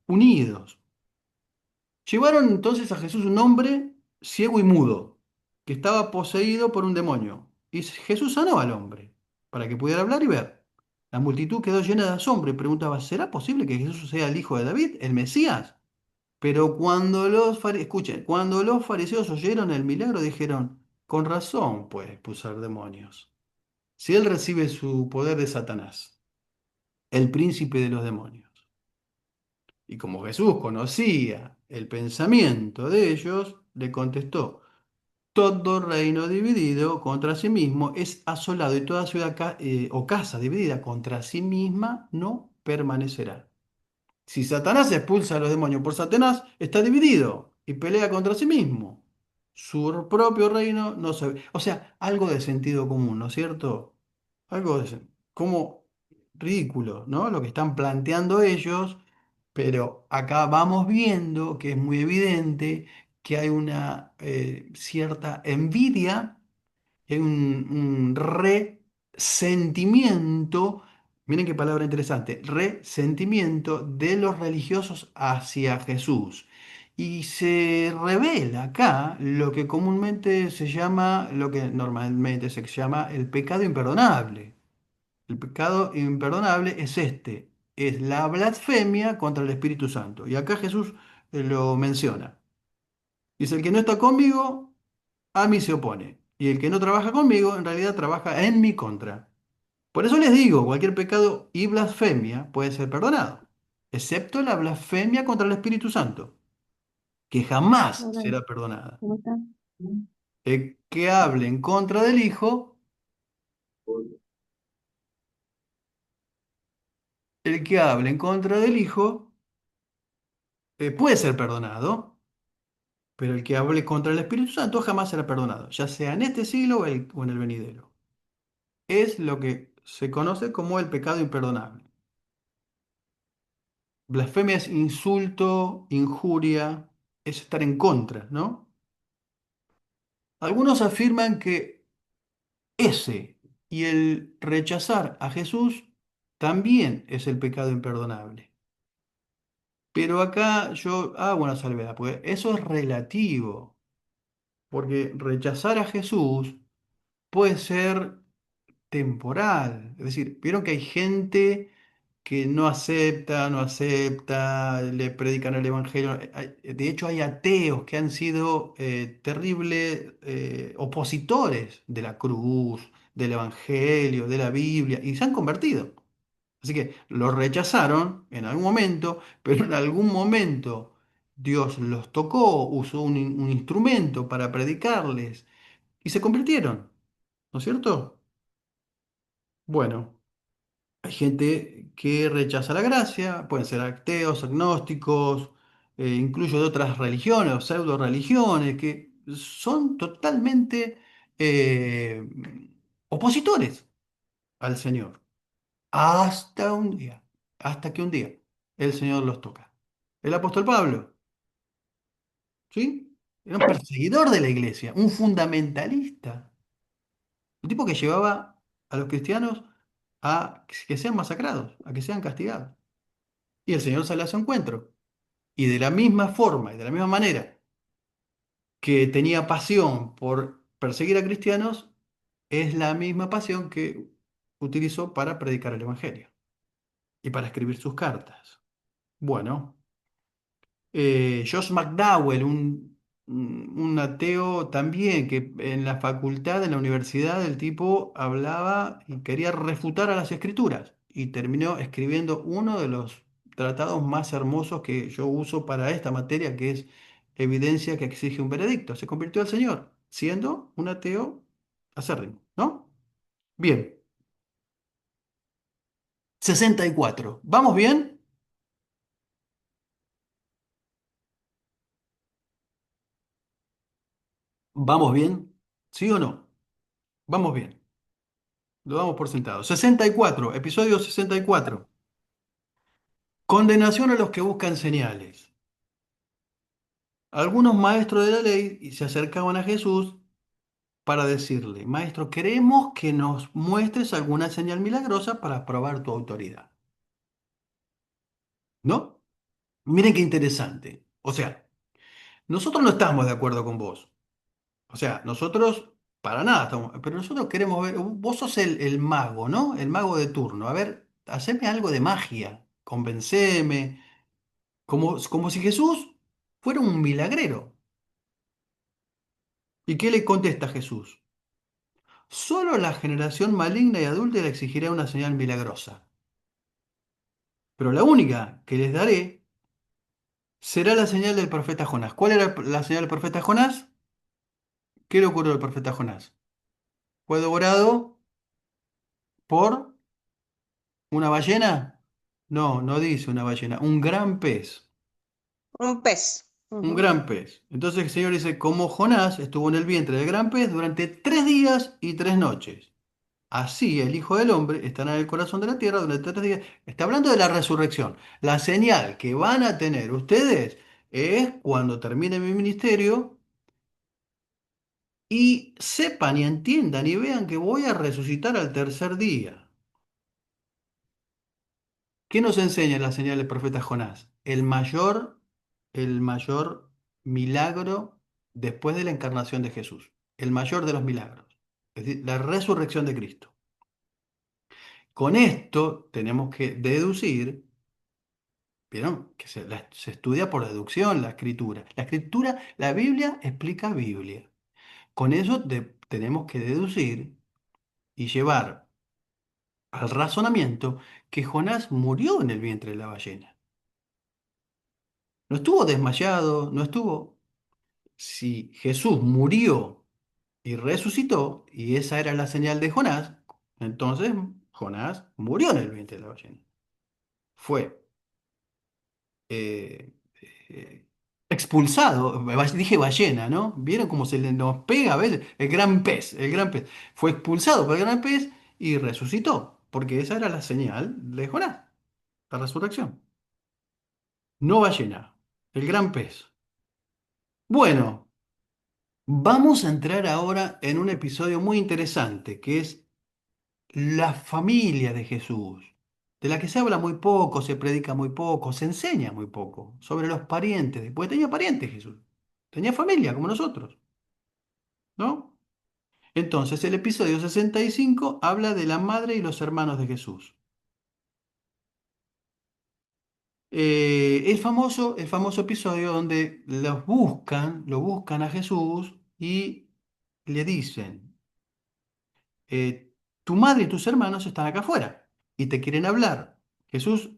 unidos. Llevaron entonces a Jesús un hombre ciego y mudo, que estaba poseído por un demonio. Y Jesús sanó al hombre, para que pudiera hablar y ver. La multitud quedó llena de asombro y preguntaba, ¿será posible que Jesús sea el hijo de David, el Mesías? Pero escuchen, cuando los fariseos oyeron el milagro, dijeron, con razón puede expulsar demonios. Si él recibe su poder de Satanás, el príncipe de los demonios. Y como Jesús conocía el pensamiento de ellos, le contestó, todo reino dividido contra sí mismo es asolado y toda ciudad o casa dividida contra sí misma no permanecerá. Si Satanás expulsa a los demonios por Satanás, está dividido y pelea contra sí mismo. Su propio reino no se ve. O sea, algo de sentido común, ¿no es cierto? Algo como ridículo, ¿no? Lo que están planteando ellos, pero acá vamos viendo que es muy evidente que hay una cierta envidia, hay un resentimiento, miren qué palabra interesante, resentimiento de los religiosos hacia Jesús. Y se revela acá lo que comúnmente se llama, lo que normalmente se llama el pecado imperdonable. El pecado imperdonable es este, es la blasfemia contra el Espíritu Santo. Y acá Jesús lo menciona. Dice, el que no está conmigo, a mí se opone. Y el que no trabaja conmigo, en realidad trabaja en mi contra. Por eso les digo, cualquier pecado y blasfemia puede ser perdonado, excepto la blasfemia contra el Espíritu Santo, que jamás será perdonada. El que hable en contra del Hijo, el que hable en contra del Hijo, puede ser perdonado, pero el que hable contra el Espíritu Santo jamás será perdonado, ya sea en este siglo o en el venidero. Es lo que se conoce como el pecado imperdonable. Blasfemia es insulto, injuria, es estar en contra, ¿no? Algunos afirman que ese y el rechazar a Jesús también es el pecado imperdonable. Pero acá yo hago una salvedad, porque eso es relativo, porque rechazar a Jesús puede ser temporal. Es decir, vieron que hay gente que no acepta, le predican el evangelio. De hecho, hay ateos que han sido terribles opositores de la cruz, del evangelio, de la Biblia, y se han convertido. Así que los rechazaron en algún momento, pero en algún momento Dios los tocó, usó un instrumento para predicarles y se convirtieron, ¿no es cierto? Bueno. Hay gente que rechaza la gracia, pueden ser ateos, agnósticos, incluso de otras religiones o pseudo religiones, que son totalmente eh, opositores al Señor. Hasta un día, hasta que un día el Señor los toca. El apóstol Pablo, ¿sí? Era un perseguidor de la iglesia, un fundamentalista, un tipo que llevaba a los cristianos a que sean masacrados, a que sean castigados. Y el Señor sale a su encuentro. Y de la misma forma y de la misma manera que tenía pasión por perseguir a cristianos, es la misma pasión que utilizó para predicar el Evangelio y para escribir sus cartas. Bueno, Josh McDowell, un ateo también, que en la facultad, en la universidad, el tipo hablaba y quería refutar a las escrituras y terminó escribiendo uno de los tratados más hermosos que yo uso para esta materia, que es Evidencia que exige un veredicto. Se convirtió al Señor, siendo un ateo acérrimo, ¿no? Bien, 64. ¿Vamos bien? ¿Vamos bien? ¿Sí o no? Vamos bien. Lo damos por sentado. 64, episodio 64. Condenación a los que buscan señales. Algunos maestros de la ley se acercaban a Jesús para decirle, Maestro, queremos que nos muestres alguna señal milagrosa para probar tu autoridad. ¿No? Miren qué interesante. O sea, nosotros no estamos de acuerdo con vos. O sea, nosotros para nada estamos, pero nosotros queremos ver, vos sos el mago, ¿no? El mago de turno. A ver, haceme algo de magia, convenceme, como si Jesús fuera un milagrero. ¿Y qué le contesta Jesús? Solo la generación maligna y adulta le exigirá una señal milagrosa, pero la única que les daré será la señal del profeta Jonás. ¿Cuál era la señal del profeta Jonás? ¿Qué le ocurrió al profeta Jonás? ¿Fue devorado por una ballena? No, no dice una ballena, un gran pez. Un pez. Un Ujú. gran pez. Entonces el Señor dice, como Jonás estuvo en el vientre del gran pez durante 3 días y 3 noches. Así el Hijo del Hombre estará en el corazón de la tierra durante 3 días. Está hablando de la resurrección. La señal que van a tener ustedes es cuando termine mi ministerio y sepan y entiendan y vean que voy a resucitar al tercer día. ¿Qué nos enseña la señal del profeta Jonás? El mayor milagro después de la encarnación de Jesús. El mayor de los milagros. Es decir, la resurrección de Cristo. Con esto tenemos que deducir, ¿vieron? Que se estudia por deducción la escritura. La escritura, la Biblia explica Biblia. Con eso tenemos que deducir y llevar al razonamiento que Jonás murió en el vientre de la ballena. No estuvo desmayado, no estuvo. Si Jesús murió y resucitó, y esa era la señal de Jonás, entonces Jonás murió en el vientre de la ballena. Fue eh, eh, expulsado, dije ballena, ¿no? ¿Vieron cómo nos pega a veces? El gran pez, el gran pez. Fue expulsado por el gran pez y resucitó, porque esa era la señal de Jonás, la resurrección. No ballena, el gran pez. Bueno, vamos a entrar ahora en un episodio muy interesante, que es la familia de Jesús, de la que se habla muy poco, se predica muy poco, se enseña muy poco, sobre los parientes, porque tenía parientes Jesús, tenía familia como nosotros, ¿no? Entonces el episodio 65 habla de la madre y los hermanos de Jesús. El famoso episodio donde lo buscan a Jesús y le dicen, tu madre y tus hermanos están acá afuera y te quieren hablar. Jesús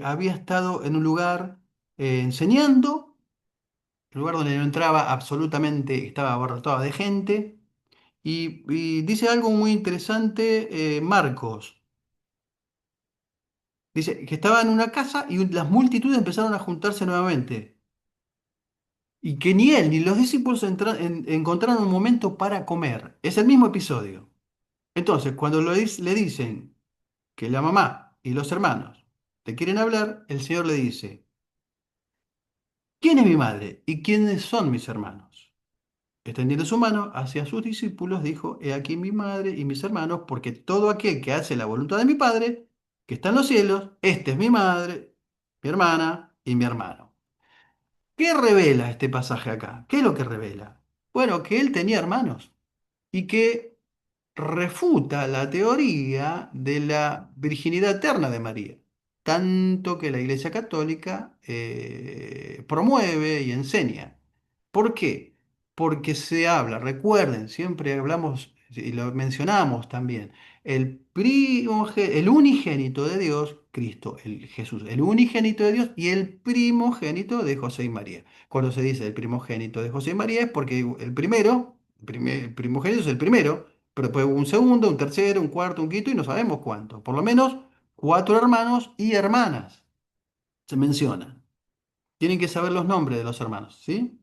había estado en un lugar enseñando, un lugar donde no entraba absolutamente, estaba abarrotado de gente, y dice algo muy interesante, Marcos. Dice que estaba en una casa y las multitudes empezaron a juntarse nuevamente. Y que ni él ni los discípulos encontraron un momento para comer. Es el mismo episodio. Entonces, cuando le dicen que la mamá y los hermanos te quieren hablar, el Señor le dice, ¿quién es mi madre y quiénes son mis hermanos? Extendiendo su mano hacia sus discípulos, dijo, he aquí mi madre y mis hermanos, porque todo aquel que hace la voluntad de mi Padre, que está en los cielos, este es mi madre, mi hermana y mi hermano. ¿Qué revela este pasaje acá? ¿Qué es lo que revela? Bueno, que él tenía hermanos y que refuta la teoría de la virginidad eterna de María, tanto que la Iglesia Católica promueve y enseña. ¿Por qué? Porque se habla, recuerden, siempre hablamos y lo mencionamos también, el unigénito de Dios, Cristo, el Jesús, el unigénito de Dios y el primogénito de José y María. Cuando se dice el primogénito de José y María es porque el primero, el primogénito es el primero, pero después hubo un segundo, un tercero, un cuarto, un quinto y no sabemos cuánto. Por lo menos cuatro hermanos y hermanas se mencionan. Tienen que saber los nombres de los hermanos, ¿sí?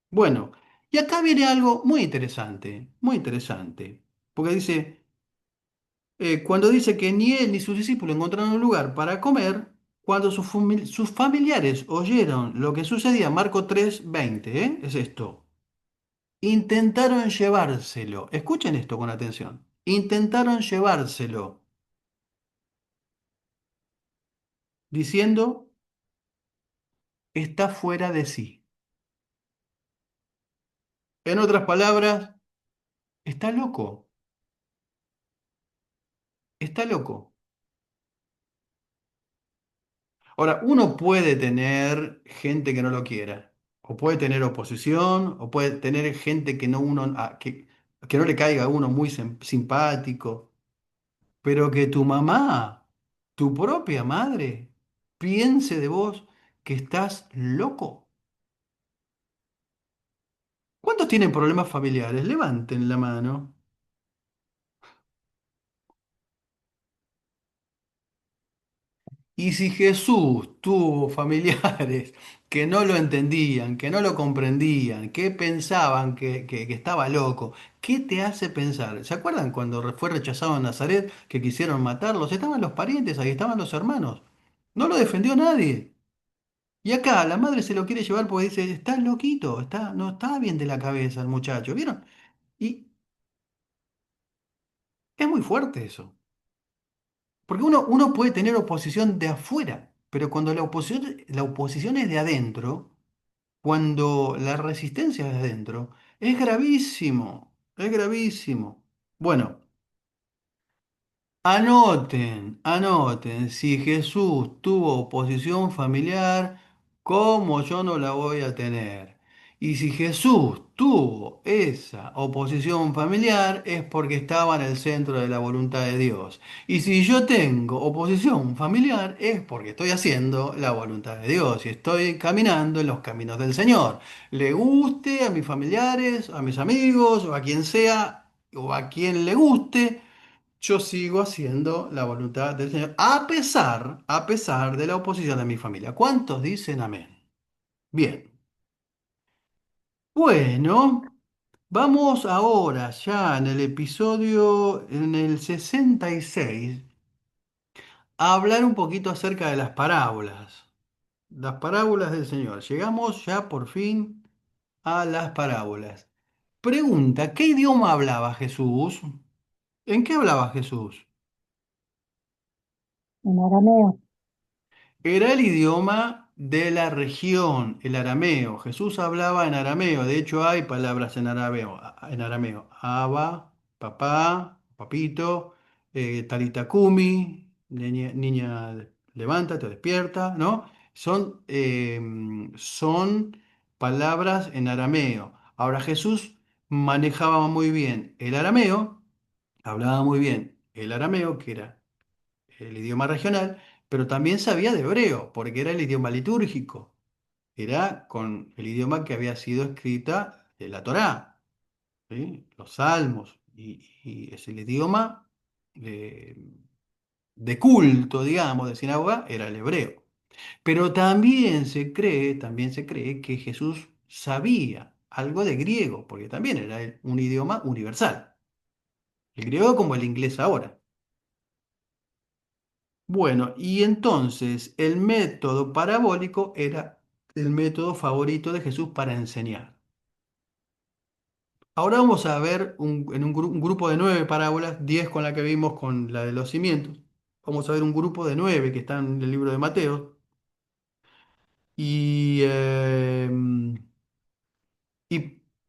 Bueno, y acá viene algo muy interesante, porque dice, cuando dice que ni él ni sus discípulos encontraron un lugar para comer, cuando sus familiares oyeron lo que sucedía, Marco 3:20, es esto, intentaron llevárselo. Escuchen esto con atención. Intentaron llevárselo, diciendo, está fuera de sí. En otras palabras, está loco, está loco. Ahora, uno puede tener gente que no lo quiera, o puede tener oposición, o puede tener gente que que no le caiga a uno muy simpático, pero que tu mamá, tu propia madre, piense de vos que estás loco. ¿Cuántos tienen problemas familiares? Levanten la mano. Y si Jesús tuvo familiares que no lo entendían, que no lo comprendían, que pensaban que estaba loco, ¿qué te hace pensar? ¿Se acuerdan cuando fue rechazado en Nazaret, que quisieron matarlos? Estaban los parientes, ahí estaban los hermanos. No lo defendió nadie. Y acá la madre se lo quiere llevar porque dice, está loquito, no está bien de la cabeza el muchacho, ¿vieron? Y es muy fuerte eso. Porque uno puede tener oposición de afuera, pero cuando la oposición es de adentro, cuando la resistencia es de adentro, es gravísimo, es gravísimo. Bueno, anoten, anoten, si Jesús tuvo oposición familiar, ¿cómo yo no la voy a tener? Y si Jesús tuvo esa oposición familiar es porque estaba en el centro de la voluntad de Dios. Y si yo tengo oposición familiar es porque estoy haciendo la voluntad de Dios y estoy caminando en los caminos del Señor. Le guste a mis familiares, a mis amigos o a quien sea o a quien le guste, yo sigo haciendo la voluntad del Señor, a pesar de la oposición de mi familia. ¿Cuántos dicen amén? Bien. Bueno, vamos ahora ya en el episodio, en el 66, a hablar un poquito acerca de las parábolas del Señor. Llegamos ya por fin a las parábolas. Pregunta, ¿qué idioma hablaba Jesús? ¿En qué hablaba Jesús? En arameo. Era el idioma de la región, el arameo. Jesús hablaba en arameo. De hecho, hay palabras en arameo. En arameo. Abba, papá, papito, talitakumi, niña, niña, levántate, despierta, ¿no? Son palabras en arameo. Ahora, Jesús manejaba muy bien el arameo, hablaba muy bien el arameo, que era el idioma regional, pero también sabía de hebreo, porque era el idioma litúrgico, era con el idioma que había sido escrita la Torá, ¿sí? Los salmos, y es el idioma de, de culto, digamos, de sinagoga, era el hebreo. Pero también se cree que Jesús sabía algo de griego, porque también era un idioma universal. El griego como el inglés ahora. Bueno, y entonces el método parabólico era el método favorito de Jesús para enseñar. Ahora vamos a ver un grupo de 9 parábolas, 10 con la que vimos con la de los cimientos. Vamos a ver un grupo de 9 que están en el libro de Mateo. Y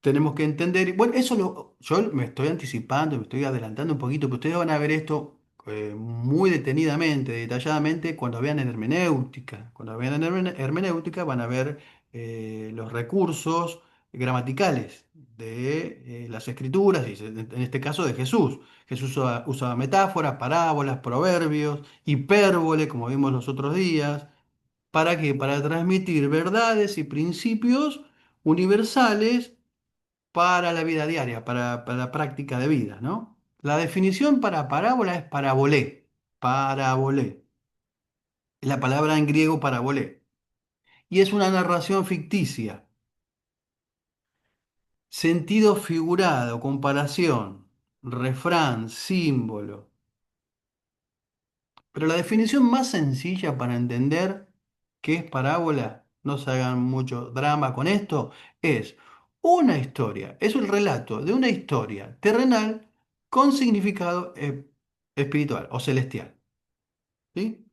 tenemos que entender, y bueno, yo me estoy anticipando, me estoy adelantando un poquito, pero ustedes van a ver esto muy detenidamente, detalladamente, cuando vean en hermenéutica. Cuando vean en hermenéutica van a ver los recursos gramaticales de las escrituras, y en este caso de Jesús. Jesús usaba metáforas, parábolas, proverbios, hipérbole, como vimos los otros días. ¿Para qué? Para transmitir verdades y principios universales para la vida diaria, para la práctica de vida, ¿no? La definición para parábola es parabolé, parabolé, es la palabra en griego parabolé, y es una narración ficticia, sentido figurado, comparación, refrán, símbolo. Pero la definición más sencilla para entender qué es parábola, no se hagan mucho drama con esto, es una historia, es el relato de una historia terrenal con significado espiritual o celestial. ¿Sí?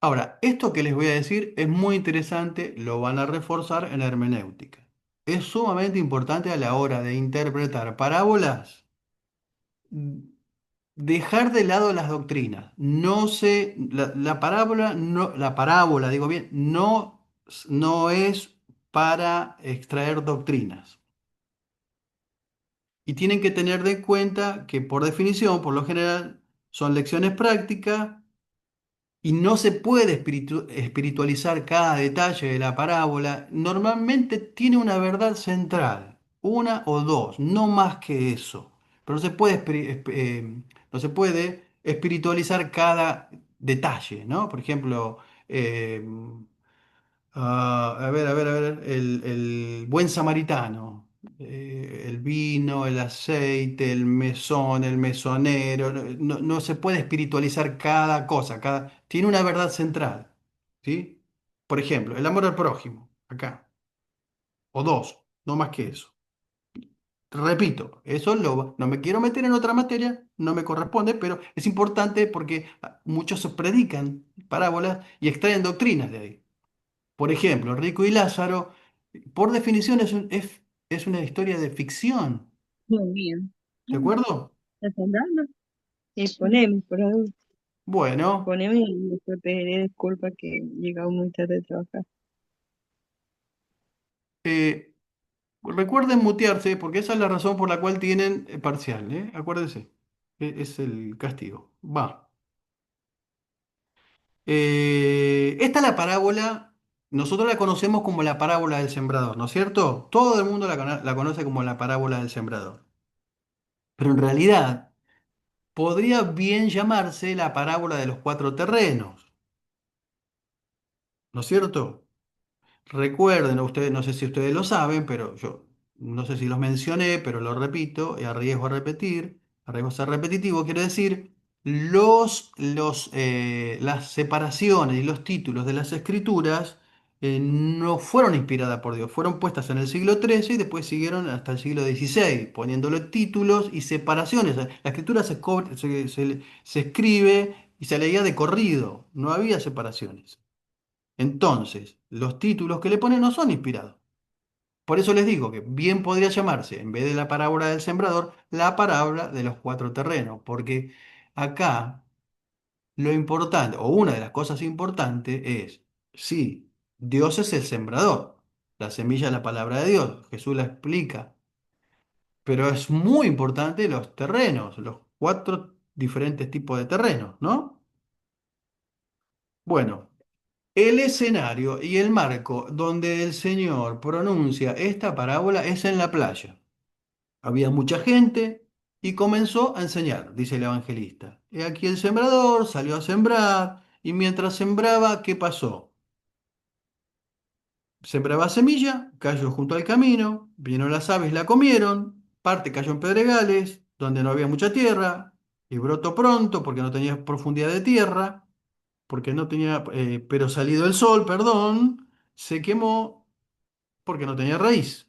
Ahora, esto que les voy a decir es muy interesante, lo van a reforzar en hermenéutica. Es sumamente importante a la hora de interpretar parábolas dejar de lado las doctrinas. No se, la parábola, no, la parábola, digo bien, no es para extraer doctrinas. Y tienen que tener de cuenta que por definición, por lo general, son lecciones prácticas y no se puede espiritualizar cada detalle de la parábola. Normalmente tiene una verdad central, una o dos, no más que eso. Pero no se puede, no se puede espiritualizar cada detalle, ¿no? Por ejemplo, eh, a ver, el buen samaritano, el vino, el aceite, el mesón, el mesonero, no se puede espiritualizar cada cosa, tiene una verdad central, ¿sí? Por ejemplo, el amor al prójimo, acá, o dos, no más que eso. Repito, no me quiero meter en otra materia, no me corresponde, pero es importante porque muchos se predican parábolas y extraen doctrinas de ahí. Por ejemplo, Rico y Lázaro, por definición es una historia de ficción, Dios mío. ¿de acuerdo? ¿Estás hablando? Poneme, por favor. Bueno, Poneme y después pediré disculpas que he llegado muy tarde a trabajar. eh, recuerden mutearse porque esa es la razón por la cual tienen parcial, ¿eh? Acuérdense, es el castigo. Va. Esta es la parábola, nosotros la conocemos como la parábola del sembrador, ¿no es cierto? Todo el mundo la conoce como la parábola del sembrador. Pero en realidad podría bien llamarse la parábola de los cuatro terrenos, ¿no es cierto? Recuerden, ustedes, no sé si ustedes lo saben, pero yo no sé si los mencioné, pero lo repito, y arriesgo a repetir, arriesgo a ser repetitivo, quiero decir, las separaciones y los títulos de las escrituras no fueron inspiradas por Dios, fueron puestas en el siglo XIII y después siguieron hasta el siglo XVI, poniéndole títulos y separaciones. La escritura se escribe y se leía de corrido, no había separaciones. Entonces, los títulos que le ponen no son inspirados. Por eso les digo que bien podría llamarse, en vez de la parábola del sembrador, la parábola de los cuatro terrenos, porque acá lo importante, o una de las cosas importantes es, sí, Dios es el sembrador, la semilla es la palabra de Dios, Jesús la explica, pero es muy importante los terrenos, los cuatro diferentes tipos de terrenos, ¿no? Bueno. El escenario y el marco donde el Señor pronuncia esta parábola es en la playa. Había mucha gente y comenzó a enseñar, dice el evangelista. He aquí el sembrador salió a sembrar y mientras sembraba, ¿qué pasó? Sembraba semilla, cayó junto al camino, vinieron las aves, la comieron, parte cayó en pedregales, donde no había mucha tierra, y brotó pronto porque no tenía profundidad de tierra porque no tenía, pero salido el sol, perdón, se quemó porque no tenía raíz.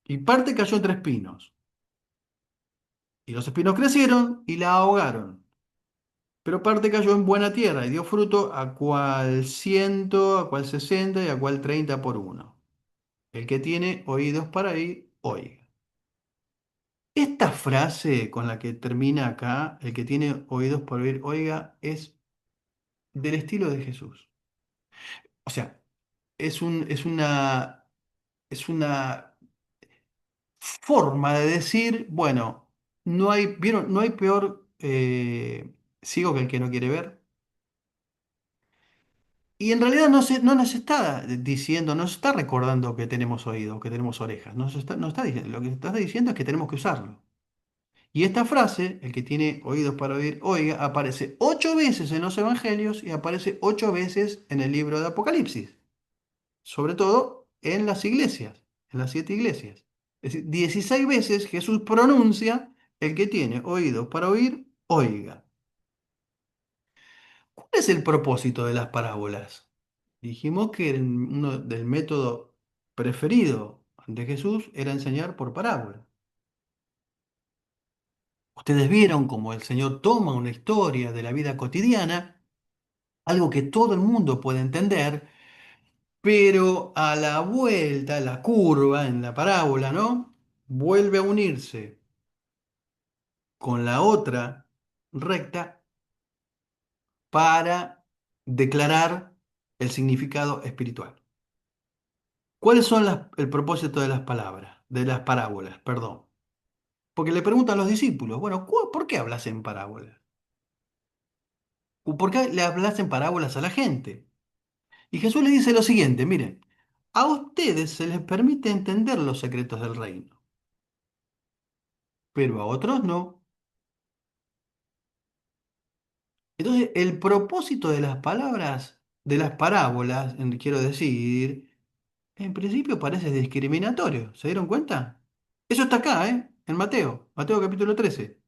Y parte cayó entre espinos. Y los espinos crecieron y la ahogaron. Pero parte cayó en buena tierra y dio fruto a cual 100, a cual 60 y a cual 30 por uno. El que tiene oídos para oír, oiga. Esta frase con la que termina acá, el que tiene oídos para oír, oiga, es del estilo de Jesús. O sea, es una forma de decir, bueno, no hay, ¿vieron? No hay peor ciego que el que no quiere ver. Y en realidad no nos está diciendo, no nos está recordando que tenemos oídos, que tenemos orejas. No está diciendo, lo que está diciendo es que tenemos que usarlo. Y esta frase, el que tiene oídos para oír, oiga, aparece 8 veces en los evangelios y aparece 8 veces en el libro de Apocalipsis. Sobre todo en las iglesias, en las 7 iglesias. Es decir, 16 veces Jesús pronuncia el que tiene oídos para oír, oiga. ¿Cuál es el propósito de las parábolas? Dijimos que uno del método preferido de Jesús era enseñar por parábola. Ustedes vieron cómo el Señor toma una historia de la vida cotidiana, algo que todo el mundo puede entender, pero a la vuelta, a la curva en la parábola, ¿no? Vuelve a unirse con la otra recta para declarar el significado espiritual. ¿Cuáles son el propósito de las palabras, de las parábolas? Perdón. Porque le preguntan a los discípulos, bueno, ¿por qué hablas en parábolas? ¿Por qué le hablas en parábolas a la gente? Y Jesús le dice lo siguiente, miren, a ustedes se les permite entender los secretos del reino, pero a otros no. Entonces, el propósito de las palabras, de las parábolas, quiero decir, en principio parece discriminatorio. ¿Se dieron cuenta? Eso está acá, ¿eh? En Mateo capítulo 13.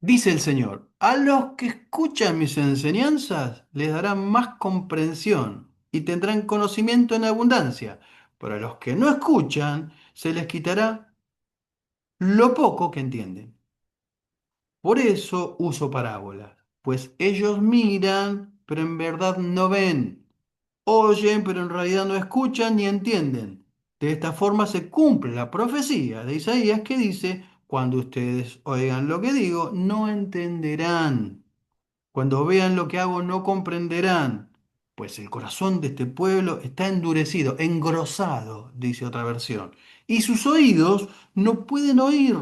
Dice el Señor, a los que escuchan mis enseñanzas les darán más comprensión y tendrán conocimiento en abundancia, pero a los que no escuchan se les quitará lo poco que entienden. Por eso uso parábolas, pues ellos miran, pero en verdad no ven, oyen, pero en realidad no escuchan ni entienden. De esta forma se cumple la profecía de Isaías que dice, cuando ustedes oigan lo que digo, no entenderán. Cuando vean lo que hago no comprenderán, pues el corazón de este pueblo está endurecido, engrosado, dice otra versión, y sus oídos no pueden oír,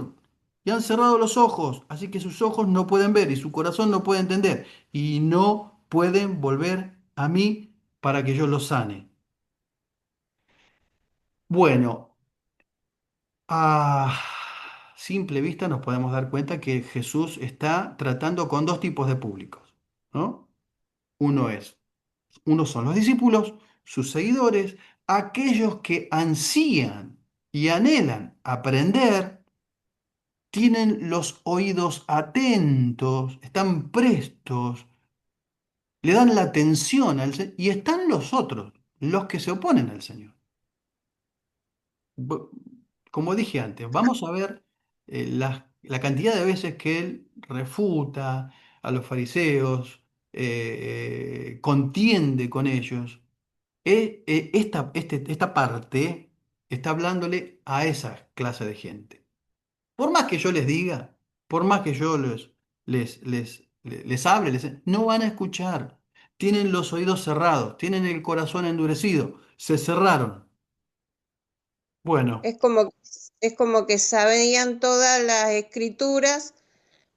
y han cerrado los ojos, así que sus ojos no pueden ver y su corazón no puede entender, y no pueden volver a mí para que yo los sane. Bueno, a simple vista nos podemos dar cuenta que Jesús está tratando con dos tipos de públicos, ¿no? Uno es Unos son los discípulos, sus seguidores, aquellos que ansían y anhelan aprender, tienen los oídos atentos, están prestos, le dan la atención al Señor, y están los otros, los que se oponen al Señor. Bu- Como dije antes, vamos a ver la cantidad de veces que Él refuta a los fariseos, contiende con ellos. Esta parte está hablándole a esa clase de gente. Por más que yo les diga, por más que yo les hable, no van a escuchar. Tienen los oídos cerrados, tienen el corazón endurecido, se cerraron. Bueno, Es como, es como que sabían todas las escrituras,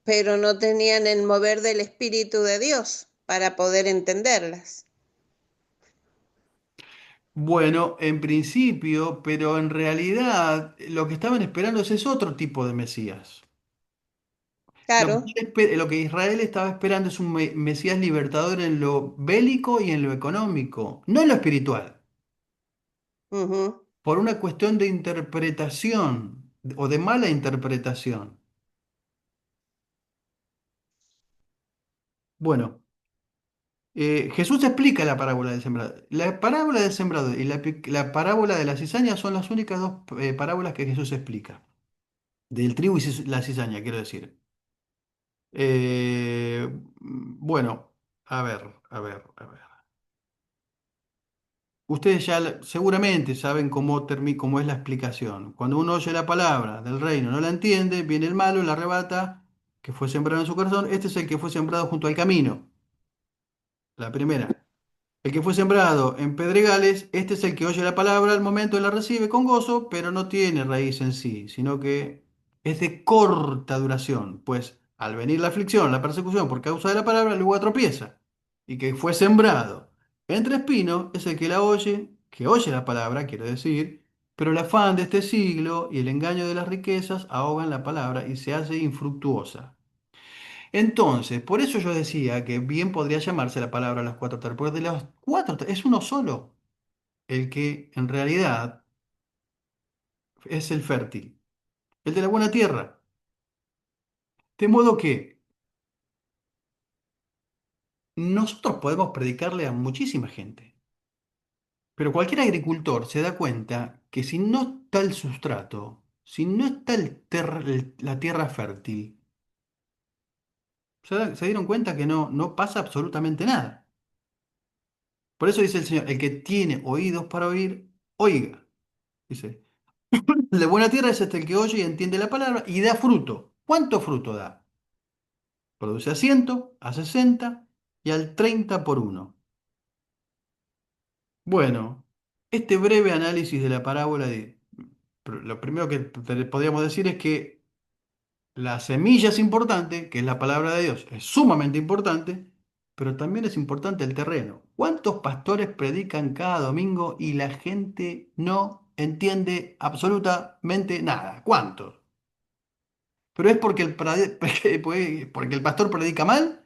pero no tenían el mover del Espíritu de Dios para poder entenderlas. bueno, en principio, pero en realidad lo que estaban esperando es otro tipo de Mesías. Claro. Lo que Israel estaba esperando es un Mesías libertador en lo bélico y en lo económico, no en lo espiritual, Ujú. por una cuestión de interpretación o de mala interpretación. Bueno, Jesús explica la parábola del sembrador. La parábola del sembrador y la parábola de la cizaña son las únicas dos parábolas que Jesús explica. Del trigo y la cizaña, quiero decir. Bueno, a ver, a ver, a ver. Ustedes ya seguramente saben cómo es la explicación. Cuando uno oye la palabra del reino, no la entiende, viene el malo, la arrebata, que fue sembrado en su corazón. Este es el que fue sembrado junto al camino. La primera. El que fue sembrado en pedregales, este es el que oye la palabra al momento la recibe con gozo, pero no tiene raíz en sí, sino que es de corta duración, pues al venir la aflicción, la persecución por causa de la palabra, luego tropieza. Y que fue sembrado entre espinos es el que la oye, que oye la palabra, quiero decir, pero el afán de este siglo y el engaño de las riquezas ahogan la palabra y se hace infructuosa. Entonces, por eso yo decía que bien podría llamarse la palabra los cuatro terrenos, porque de los cuatro es uno solo el que en realidad es el fértil, el de la buena tierra. De modo que nosotros podemos predicarle a muchísima gente, pero cualquier agricultor se da cuenta que si no está el sustrato, si no está la tierra fértil, se dieron cuenta que no pasa absolutamente nada. Por eso dice el Señor, el que tiene oídos para oír, oiga. Dice, el de buena tierra es este el que oye y entiende la palabra y da fruto. ¿Cuánto fruto da? Produce a 100, a 60 y al 30 por uno. Bueno, este breve análisis de la parábola lo primero que podríamos decir es que la semilla es importante, que es la palabra de Dios, es sumamente importante, pero también es importante el terreno. ¿Cuántos pastores predican cada domingo y la gente no entiende absolutamente nada? ¿Cuántos? ¿Pero es porque porque el pastor predica mal?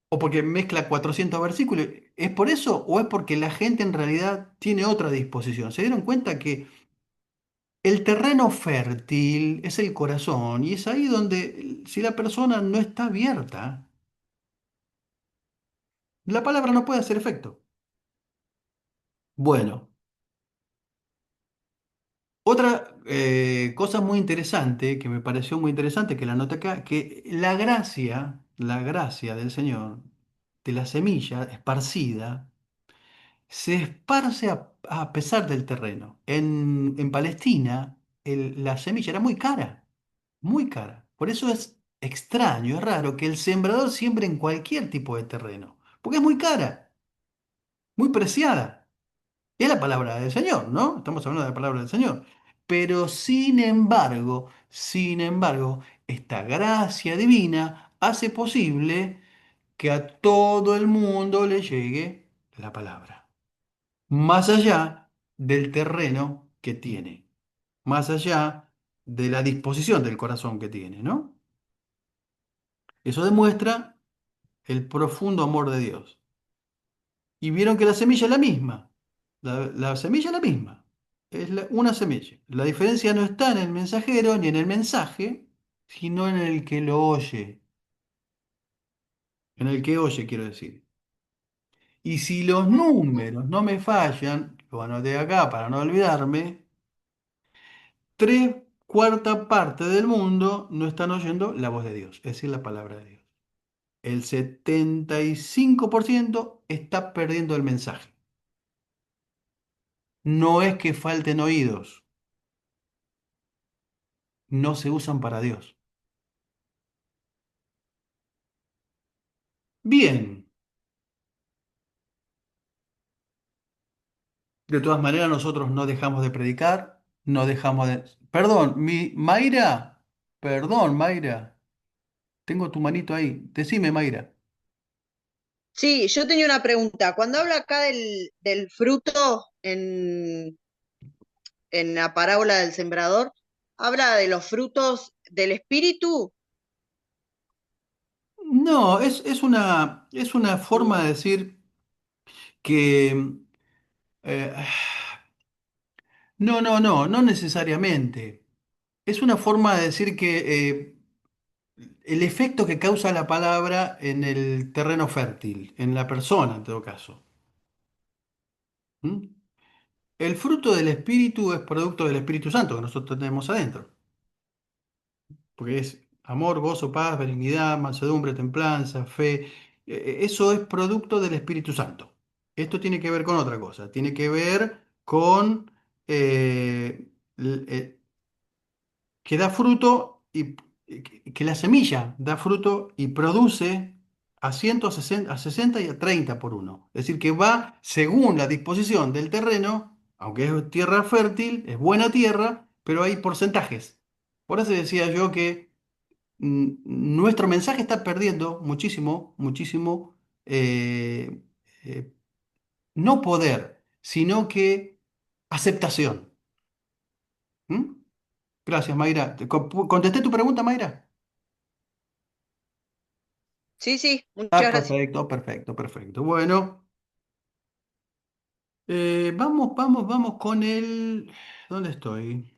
¿O porque mezcla 400 versículos? ¿Es por eso o es porque la gente en realidad tiene otra disposición? ¿Se dieron cuenta que el terreno fértil es el corazón y es ahí donde si la persona no está abierta, la palabra no puede hacer efecto? Bueno, otra cosa muy interesante que me pareció muy interesante que la anoté acá, que la gracia del Señor, de la semilla esparcida, se esparce a pesar del terreno. En Palestina, la semilla era muy cara, muy cara. Por eso es extraño, es raro que el sembrador siembre en cualquier tipo de terreno, porque es muy cara, muy preciada. Es la palabra del Señor, ¿no? Estamos hablando de la palabra del Señor. Pero sin embargo, esta gracia divina hace posible que a todo el mundo le llegue la palabra, más allá del terreno que tiene, más allá de la disposición del corazón que tiene, ¿no? Eso demuestra el profundo amor de Dios. Y vieron que la semilla es la misma, la semilla es la misma, es una semilla. La diferencia no está en el mensajero ni en el mensaje, sino en el que lo oye, en el que oye, quiero decir. Y si los números no me fallan, lo anoté acá para no olvidarme, tres cuarta parte del mundo no están oyendo la voz de Dios, es decir, la palabra de Dios. El 75% está perdiendo el mensaje. No es que falten oídos, no se usan para Dios. Bien, de todas maneras nosotros no dejamos de predicar, no dejamos de... Perdón, Mayra, tengo tu manito ahí. Decime, Mayra. Sí, yo tenía una pregunta. Cuando habla acá del fruto en la parábola del sembrador, ¿habla de los frutos del espíritu? No, es una forma de decir que... eh, no necesariamente. Es una forma de decir que el efecto que causa la palabra en el terreno fértil, en la persona en todo caso. ¿Mm? El fruto del Espíritu es producto del Espíritu Santo que nosotros tenemos adentro, porque es amor, gozo, paz, benignidad, mansedumbre, templanza, fe. Eso es producto del Espíritu Santo. Esto tiene que ver con otra cosa, tiene que ver con eh, l- eh, que da fruto que la semilla da fruto y produce a 160, a 60 y a 30 por uno. Es decir, que va según la disposición del terreno, aunque es tierra fértil, es buena tierra, pero hay porcentajes. Por eso decía yo que nuestro mensaje está perdiendo muchísimo, muchísimo, eh, eh, no poder, sino que aceptación. ¿Mm? Gracias, Mayra. ¿Contesté tu pregunta, Mayra? Sí, sí, Ah, muchas gracias. perfecto, perfecto, perfecto. Bueno, vamos con el... ¿Dónde estoy?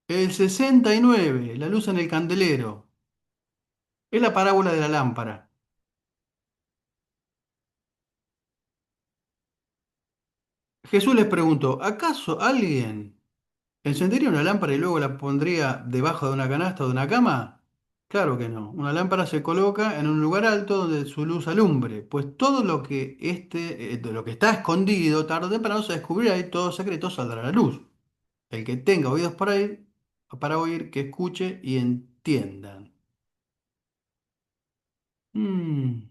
El 69, la luz en el candelero. Es la parábola de la lámpara. Jesús les preguntó, ¿acaso alguien encendería una lámpara y luego la pondría debajo de una canasta o de una cama? Claro que no. Una lámpara se coloca en un lugar alto donde su luz alumbre, pues todo lo que de lo que está escondido, tarde o temprano se descubrirá y todo secreto saldrá a la luz. El que tenga oídos para oír, que escuche y entiendan. Mm.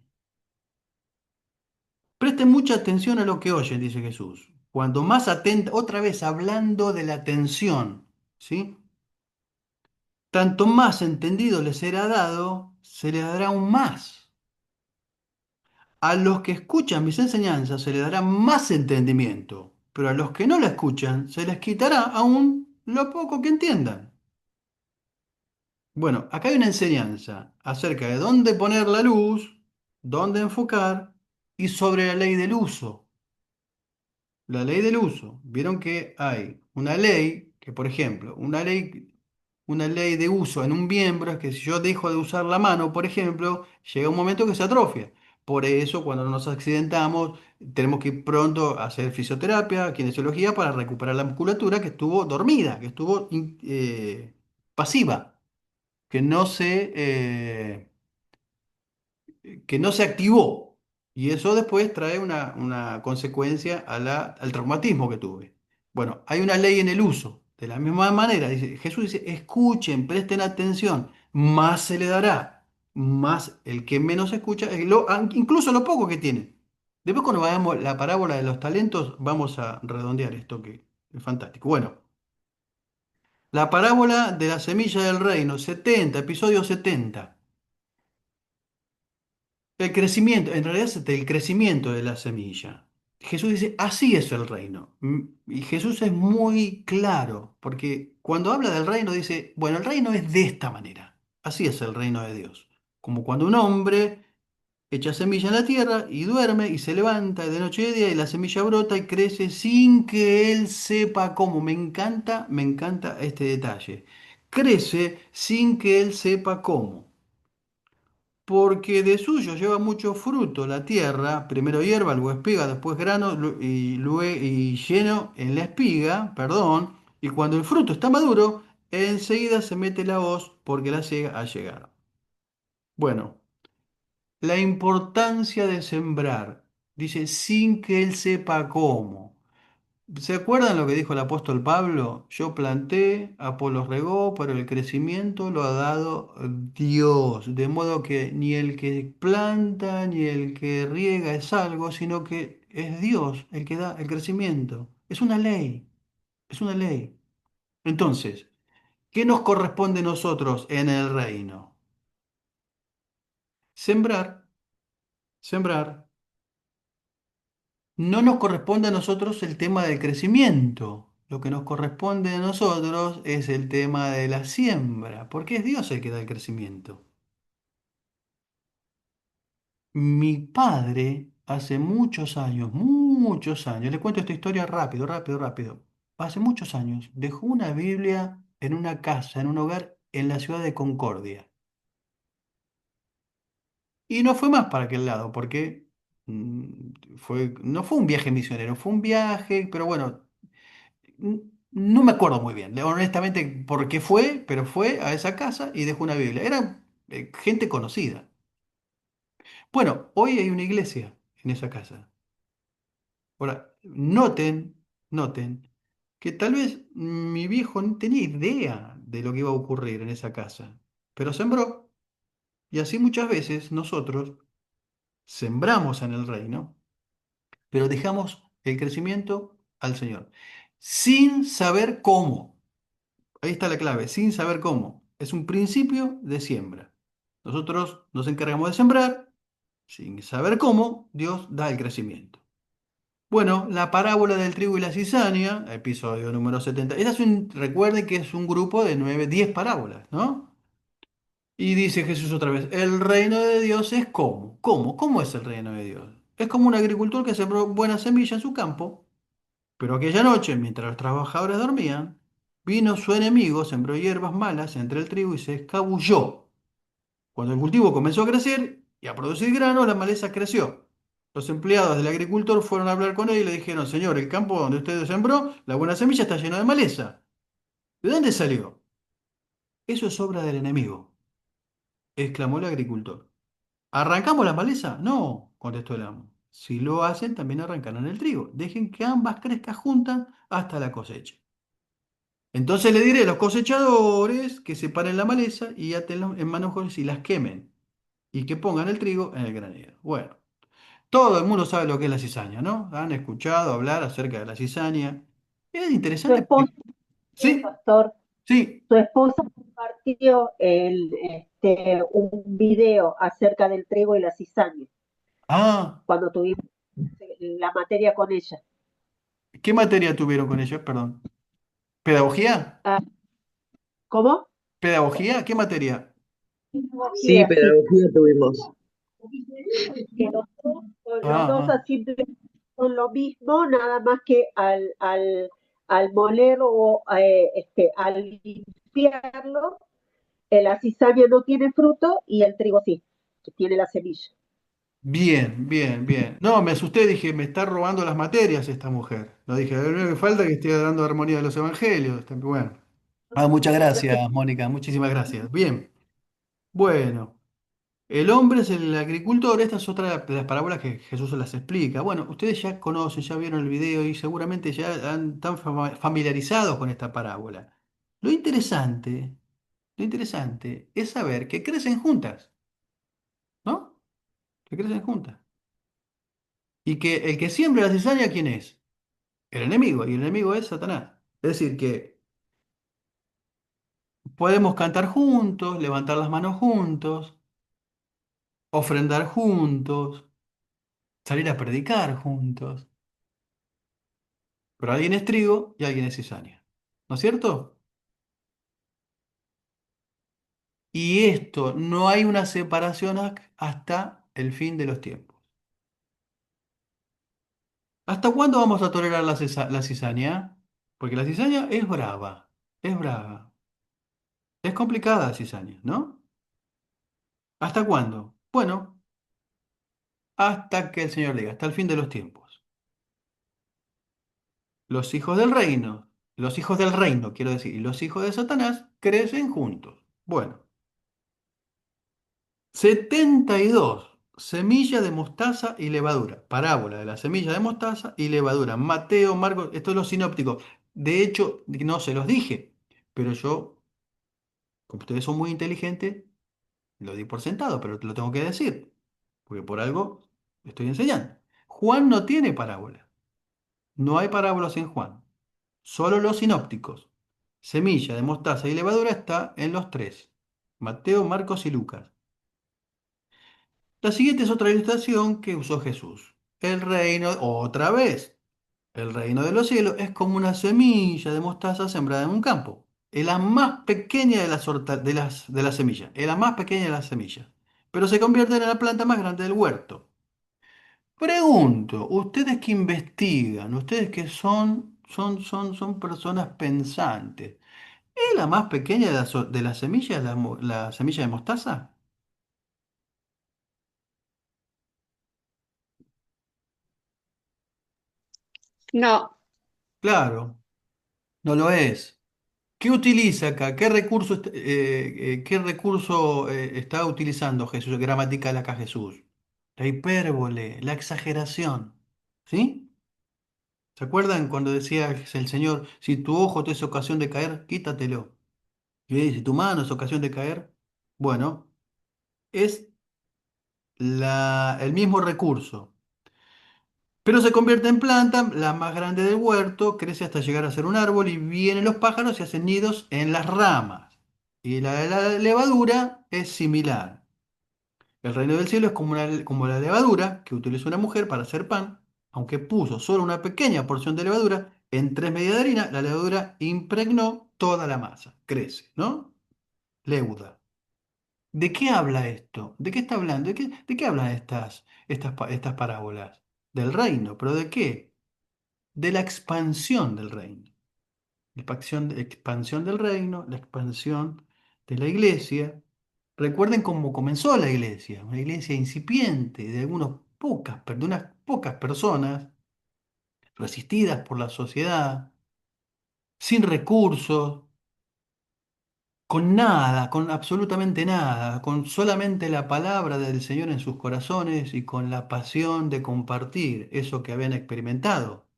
Presten mucha atención a lo que oyen, dice Jesús. Cuanto más atenta, otra vez hablando de la atención, ¿sí? Tanto más entendido les será dado, se les dará aún más. A los que escuchan mis enseñanzas se les dará más entendimiento, pero a los que no la escuchan se les quitará aún lo poco que entiendan. Bueno, acá hay una enseñanza acerca de dónde poner la luz, dónde enfocar y sobre la ley del uso. La ley del uso. Vieron que hay una ley, que por ejemplo, una ley de uso en un miembro es que si yo dejo de usar la mano, por ejemplo, llega un momento que se atrofia. Por eso, cuando nos accidentamos, tenemos que ir pronto a hacer fisioterapia, kinesiología, para recuperar la musculatura que estuvo dormida, que estuvo pasiva, que que no se activó. Y eso después trae una consecuencia al traumatismo que tuve. Bueno, hay una ley en el uso. De la misma manera, dice, Jesús dice, escuchen, presten atención, más se le dará, más el que menos escucha, incluso lo poco que tiene. Después cuando veamos la parábola de los talentos, vamos a redondear esto que es fantástico. Bueno, la parábola de la semilla del reino, 70, episodio 70. El crecimiento, en realidad es el crecimiento de la semilla. Jesús dice, así es el reino. Y Jesús es muy claro, porque cuando habla del reino dice, bueno, el reino es de esta manera. Así es el reino de Dios. Como cuando un hombre echa semilla en la tierra y duerme y se levanta de noche y de día y la semilla brota y crece sin que él sepa cómo. Me encanta este detalle. Crece sin que él sepa cómo, porque de suyo lleva mucho fruto la tierra, primero hierba, luego espiga, después grano y lleno en la espiga, perdón, y cuando el fruto está maduro, enseguida se mete la hoz porque la siega ha llegado. Bueno, la importancia de sembrar, dice, sin que él sepa cómo. ¿Se acuerdan lo que dijo el apóstol Pablo? Yo planté, Apolos regó, pero el crecimiento lo ha dado Dios. De modo que ni el que planta ni el que riega es algo, sino que es Dios el que da el crecimiento. Es una ley, es una ley. Entonces, ¿qué nos corresponde a nosotros en el reino? Sembrar, sembrar. No nos corresponde a nosotros el tema del crecimiento. Lo que nos corresponde a nosotros es el tema de la siembra, porque es Dios el que da el crecimiento. Mi padre, hace muchos años, le cuento esta historia rápido, rápido, rápido. Hace muchos años dejó una Biblia en una casa, en un hogar en la ciudad de Concordia. Y no fue más para aquel lado, porque no fue un viaje misionero, fue un viaje, pero bueno, no me acuerdo muy bien, honestamente, por qué fue, pero fue a esa casa y dejó una Biblia. Era gente conocida. Bueno, hoy hay una iglesia en esa casa. Ahora, noten que tal vez mi viejo no tenía idea de lo que iba a ocurrir en esa casa, pero sembró. Y así muchas veces nosotros sembramos en el reino, pero dejamos el crecimiento al Señor, sin saber cómo. Ahí está la clave, sin saber cómo. Es un principio de siembra. Nosotros nos encargamos de sembrar, sin saber cómo, Dios da el crecimiento. Bueno, la parábola del trigo y la cizaña, episodio número 70. Recuerden que es un grupo de 9, 10 parábolas, ¿no? Y dice Jesús otra vez, el reino de Dios es ¿cómo? ¿Cómo? ¿Cómo es el reino de Dios? Es como un agricultor que sembró buena semilla en su campo, pero aquella noche, mientras los trabajadores dormían, vino su enemigo, sembró hierbas malas entre el trigo y se escabulló. Cuando el cultivo comenzó a crecer y a producir grano, la maleza creció. Los empleados del agricultor fueron a hablar con él y le dijeron, Señor, el campo donde usted sembró, la buena semilla está lleno de maleza. ¿De dónde salió? Eso es obra del enemigo, exclamó el agricultor. ¿Arrancamos la maleza? No, contestó el amo. Si lo hacen, también arrancarán el trigo. Dejen que ambas crezcan juntas hasta la cosecha. Entonces le diré a los cosechadores que separen la maleza y atenlos en manojos y las quemen, y que pongan el trigo en el granero. Bueno, todo el mundo sabe lo que es la cizaña, ¿no? Han escuchado hablar acerca de la cizaña. Es Su interesante porque... esposa, Sí, pastor, sí. su esposa compartió un video acerca del trigo y la cizaña Ah, cuando tuvimos la materia con ella. ¿qué materia tuvieron con ellos? Perdón. ¿Pedagogía? Ah, ¿cómo? ¿Pedagogía? ¿Qué materia? Sí, Pedagogía, sí. pedagogía tuvimos. Que los dos Ah, así son lo mismo, nada más que al moler o al limpiarlo, la cizaña no tiene fruto y el trigo sí, que tiene la semilla. bien, bien, bien. No, me asusté, dije, me está robando las materias esta mujer. No dije, lo único que falta es que esté dando armonía de los evangelios. Bueno. Ah, muchas gracias, Mónica, muchísimas gracias. Bien, bueno, el hombre es el agricultor, esta es otra de las parábolas que Jesús las explica. Bueno, ustedes ya conocen, ya vieron el video y seguramente ya están familiarizados con esta parábola. Lo interesante, lo interesante es saber que crecen juntas, ¿no? Que crecen juntas. Y que el que siembra la cizaña, ¿quién es? El enemigo, y el enemigo es Satanás. Es decir, que podemos cantar juntos, levantar las manos juntos, ofrendar juntos, salir a predicar juntos. Pero alguien es trigo y alguien es cizaña. ¿No es cierto? Y esto, no hay una separación hasta el fin de los tiempos. ¿Hasta cuándo vamos a tolerar la cizaña? Porque la cizaña es brava, es brava. Es complicada la cizaña, ¿no? ¿Hasta cuándo? Bueno, hasta que el Señor diga, hasta el fin de los tiempos. Los hijos del reino, los hijos del reino, quiero decir, y los hijos de Satanás crecen juntos. Bueno, 72 semilla de mostaza y levadura. Parábola de la semilla de mostaza y levadura. Mateo, Marcos, esto es los sinópticos. De hecho, no se los dije, pero yo, como ustedes son muy inteligentes, lo di por sentado, pero te lo tengo que decir, porque por algo estoy enseñando. Juan no tiene parábola. No hay parábolas en Juan. Solo los sinópticos. Semilla de mostaza y levadura está en los tres. Mateo, Marcos y Lucas. La siguiente es otra ilustración que usó Jesús. El reino, otra vez, el reino de los cielos es como una semilla de mostaza sembrada en un campo. Es la más pequeña de las semillas. Es la más pequeña de las semillas. Pero se convierte en la planta más grande del huerto. Pregunto, ustedes que investigan, ustedes que son personas pensantes, ¿es la más pequeña de las semillas la semilla de mostaza? No, Claro, no lo es. ¿Qué utiliza acá? Qué recurso está utilizando Jesús, gramatical acá Jesús? La hipérbole, la exageración. ¿Sí? ¿Se acuerdan cuando decía el Señor, si tu ojo te es ocasión de caer, quítatelo? Y si tu mano es ocasión de caer, bueno, es el mismo recurso. Pero se convierte en planta, la más grande del huerto, crece hasta llegar a ser un árbol y vienen los pájaros y hacen nidos en las ramas. Y la levadura es similar. El reino del cielo es como la levadura que utilizó una mujer para hacer pan, aunque puso solo una pequeña porción de levadura en 3 medidas de harina, la levadura impregnó toda la masa. Crece, ¿no? Leuda. ¿De qué habla esto? ¿De qué está hablando? ¿De qué hablan estas parábolas? Del reino, ¿pero de qué? De la expansión del reino. La expansión del reino, la expansión de la iglesia. Recuerden cómo comenzó la iglesia, una iglesia incipiente de unas pocas personas, resistidas por la sociedad, sin recursos, con nada, con absolutamente nada, con solamente la palabra del Señor en sus corazones y con la pasión de compartir eso que habían experimentado.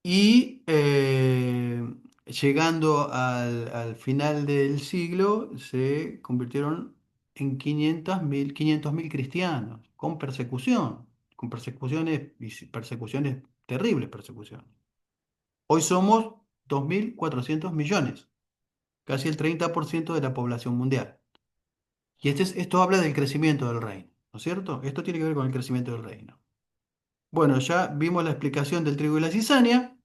Y llegando al final del siglo, se convirtieron en 500.000 cristianos, con persecuciones, persecuciones, terribles persecuciones. Hoy somos 2.400 millones, casi el 30% de la población mundial. Y esto habla del crecimiento del reino, ¿no es cierto? Esto tiene que ver con el crecimiento del reino. Bueno, ya vimos la explicación del trigo y la cizaña.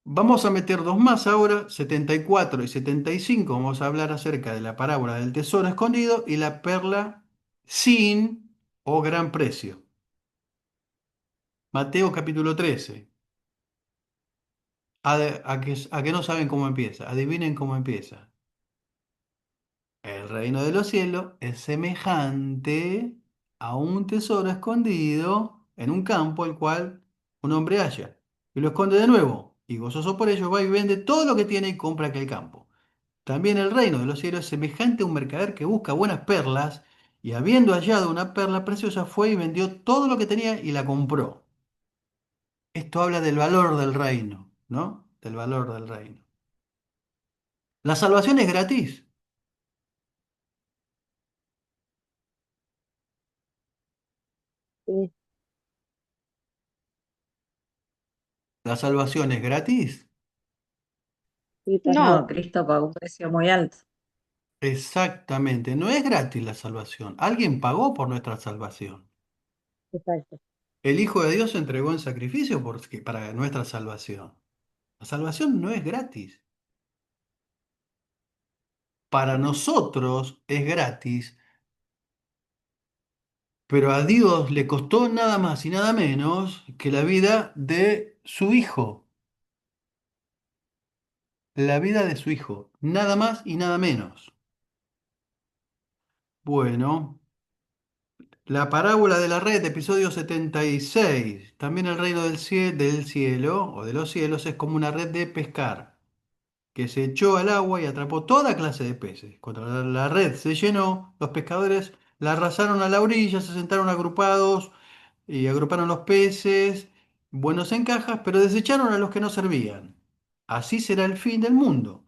Vamos a meter dos más ahora, 74 y 75. Vamos a hablar acerca de la parábola del tesoro escondido y la perla sin o gran precio. Mateo capítulo 13. A que no saben cómo empieza. Adivinen cómo empieza. El reino de los cielos es semejante a un tesoro escondido en un campo el cual un hombre halla y lo esconde de nuevo. Y gozoso por ello va y vende todo lo que tiene y compra aquel campo. También el reino de los cielos es semejante a un mercader que busca buenas perlas, y habiendo hallado una perla preciosa, fue y vendió todo lo que tenía y la compró. Esto habla del valor del reino, ¿no? Del valor del reino. La salvación es gratis. Sí, La salvación es gratis. sí, para No, nada. Cristo pagó un precio muy alto. Exactamente, no es gratis la salvación. Alguien pagó por nuestra salvación. Exacto. El Hijo de Dios se entregó en sacrificio para nuestra salvación. La salvación no es gratis. Para nosotros es gratis, pero a Dios le costó nada más y nada menos que la vida de su Hijo. La vida de su Hijo. Nada más y nada menos. Bueno, la parábola de la red, episodio 76. También el reino del cielo o de los cielos es como una red de pescar que se echó al agua y atrapó toda clase de peces. Cuando la red se llenó, los pescadores la arrasaron a la orilla, se sentaron agrupados y agruparon los peces, buenos en cajas, pero desecharon a los que no servían. Así será el fin del mundo.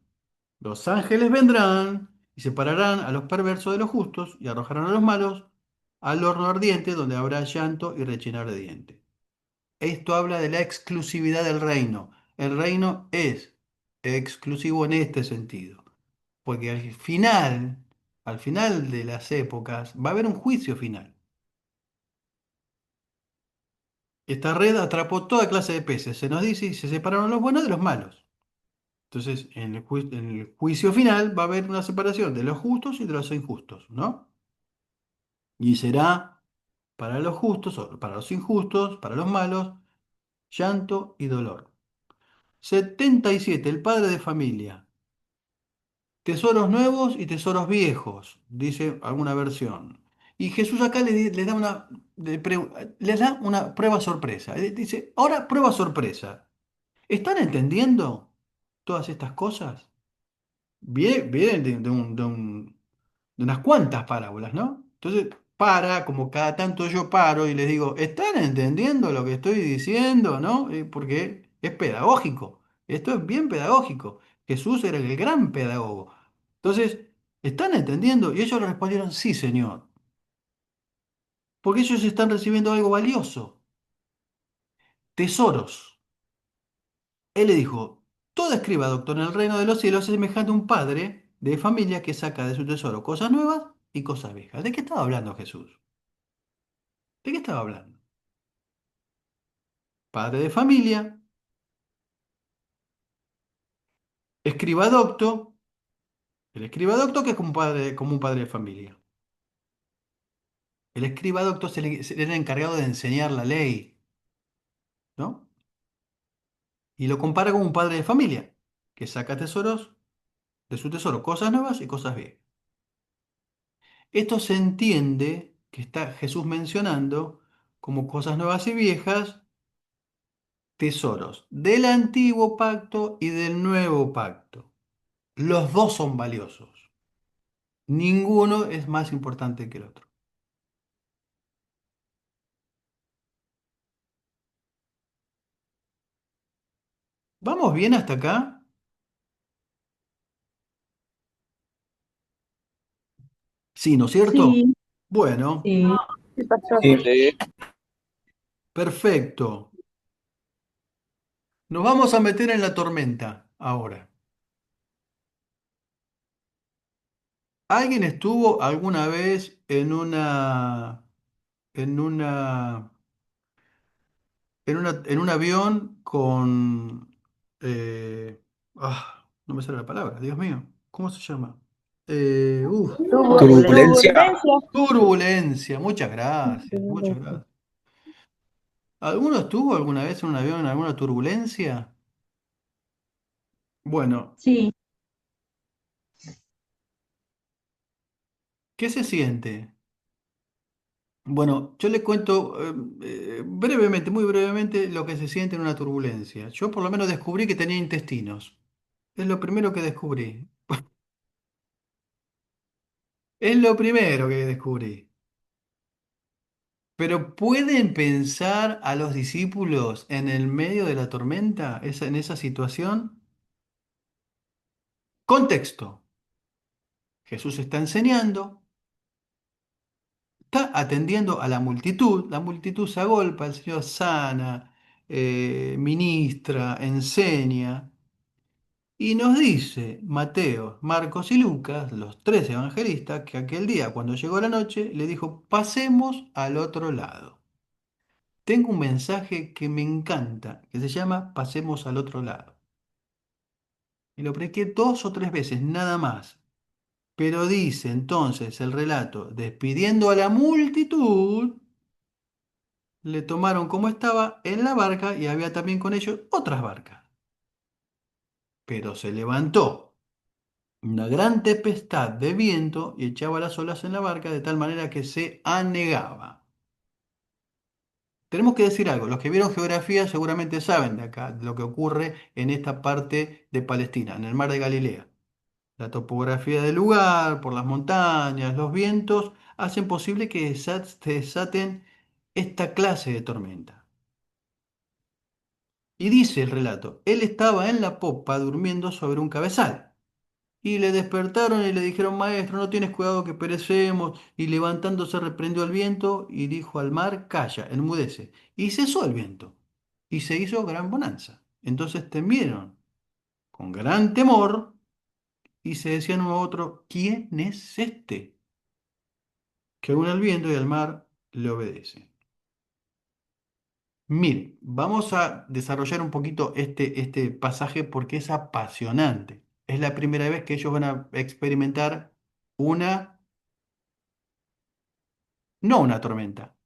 Los ángeles vendrán y separarán a los perversos de los justos y arrojarán a los malos al horno ardiente donde habrá llanto y rechinar de dientes. Esto habla de la exclusividad del reino. El reino es exclusivo en este sentido, porque al final de las épocas, va a haber un juicio final. Esta red atrapó toda clase de peces, se nos dice, y se separaron los buenos de los malos. Entonces, en el juicio final va a haber una separación de los justos y de los injustos, ¿no? Y será para los justos, o para los injustos, para los malos, llanto y dolor. 77, el padre de familia. Tesoros nuevos y tesoros viejos, dice alguna versión. Y Jesús acá les da una prueba sorpresa. Dice, ahora prueba sorpresa. ¿Están entendiendo todas estas cosas? Vienen de unas cuantas parábolas, ¿no? Entonces, como cada tanto yo paro y les digo, ¿están entendiendo lo que estoy diciendo? ¿No? Porque es pedagógico. Esto es bien pedagógico. Jesús era el gran pedagogo. Entonces, ¿están entendiendo? Y ellos le respondieron, sí, Señor. Porque ellos están recibiendo algo valioso, tesoros. Él le dijo, todo escriba, doctor, en el reino de los cielos es semejante a un padre de familia que saca de su tesoro cosas nuevas y cosas viejas. ¿De qué estaba hablando Jesús? ¿De qué estaba hablando? Padre de familia, escriba docto, el escriba docto que es como un padre de familia. El escriba docto se le era encargado de enseñar la ley, ¿no? Y lo compara con un padre de familia que saca tesoros de su tesoro, cosas nuevas y cosas viejas. Esto se entiende que está Jesús mencionando como cosas nuevas y viejas, tesoros del antiguo pacto y del nuevo pacto. Los dos son valiosos. Ninguno es más importante que el otro. ¿Vamos bien hasta acá? Sí, ¿no es cierto? Sí, Bueno, sí. ¿Qué pasó? Sí. Sí. perfecto. Nos vamos a meter en la tormenta ahora. ¿Alguien estuvo alguna vez en una en un avión con... eh, no me sale la palabra, Dios mío. ¿Cómo se llama? Turbulencia. Turbulencia. Turbulencia. Muchas gracias, muchas gracias. ¿Alguno estuvo alguna vez en un avión en alguna turbulencia? Bueno, Sí, ¿qué se siente? Bueno, yo le cuento brevemente, muy brevemente, lo que se siente en una turbulencia. Yo por lo menos descubrí que tenía intestinos. Es lo primero que descubrí. Es lo primero que descubrí. Pero ¿pueden pensar a los discípulos en el medio de la tormenta, en esa situación? Contexto. Jesús está enseñando, está atendiendo a la multitud se agolpa, el Señor sana, ministra, enseña. Y nos dice Mateo, Marcos y Lucas, los tres evangelistas, que aquel día cuando llegó la noche le dijo, pasemos al otro lado. Tengo un mensaje que me encanta, que se llama Pasemos al otro lado. Y lo prediqué 2 o 3 veces, nada más. Pero dice entonces el relato, despidiendo a la multitud, le tomaron como estaba en la barca y había también con ellos otras barcas. Pero se levantó una gran tempestad de viento y echaba las olas en la barca de tal manera que se anegaba. Tenemos que decir algo, los que vieron geografía seguramente saben de acá, de lo que ocurre en esta parte de Palestina, en el mar de Galilea. La topografía del lugar, por las montañas, los vientos, hacen posible que se desaten esta clase de tormenta. Y dice el relato, él estaba en la popa durmiendo sobre un cabezal. Y le despertaron y le dijeron, maestro, no tienes cuidado que perecemos. Y levantándose reprendió al viento y dijo al mar, calla, enmudece. Y cesó el viento. Y se hizo gran bonanza. Entonces temieron con gran temor y se decían uno a otro, ¿quién es este? Que aún al viento y al mar le obedece. Miren, vamos a desarrollar un poquito este pasaje porque es apasionante. Es la primera vez que ellos van a experimentar una, no una tormenta,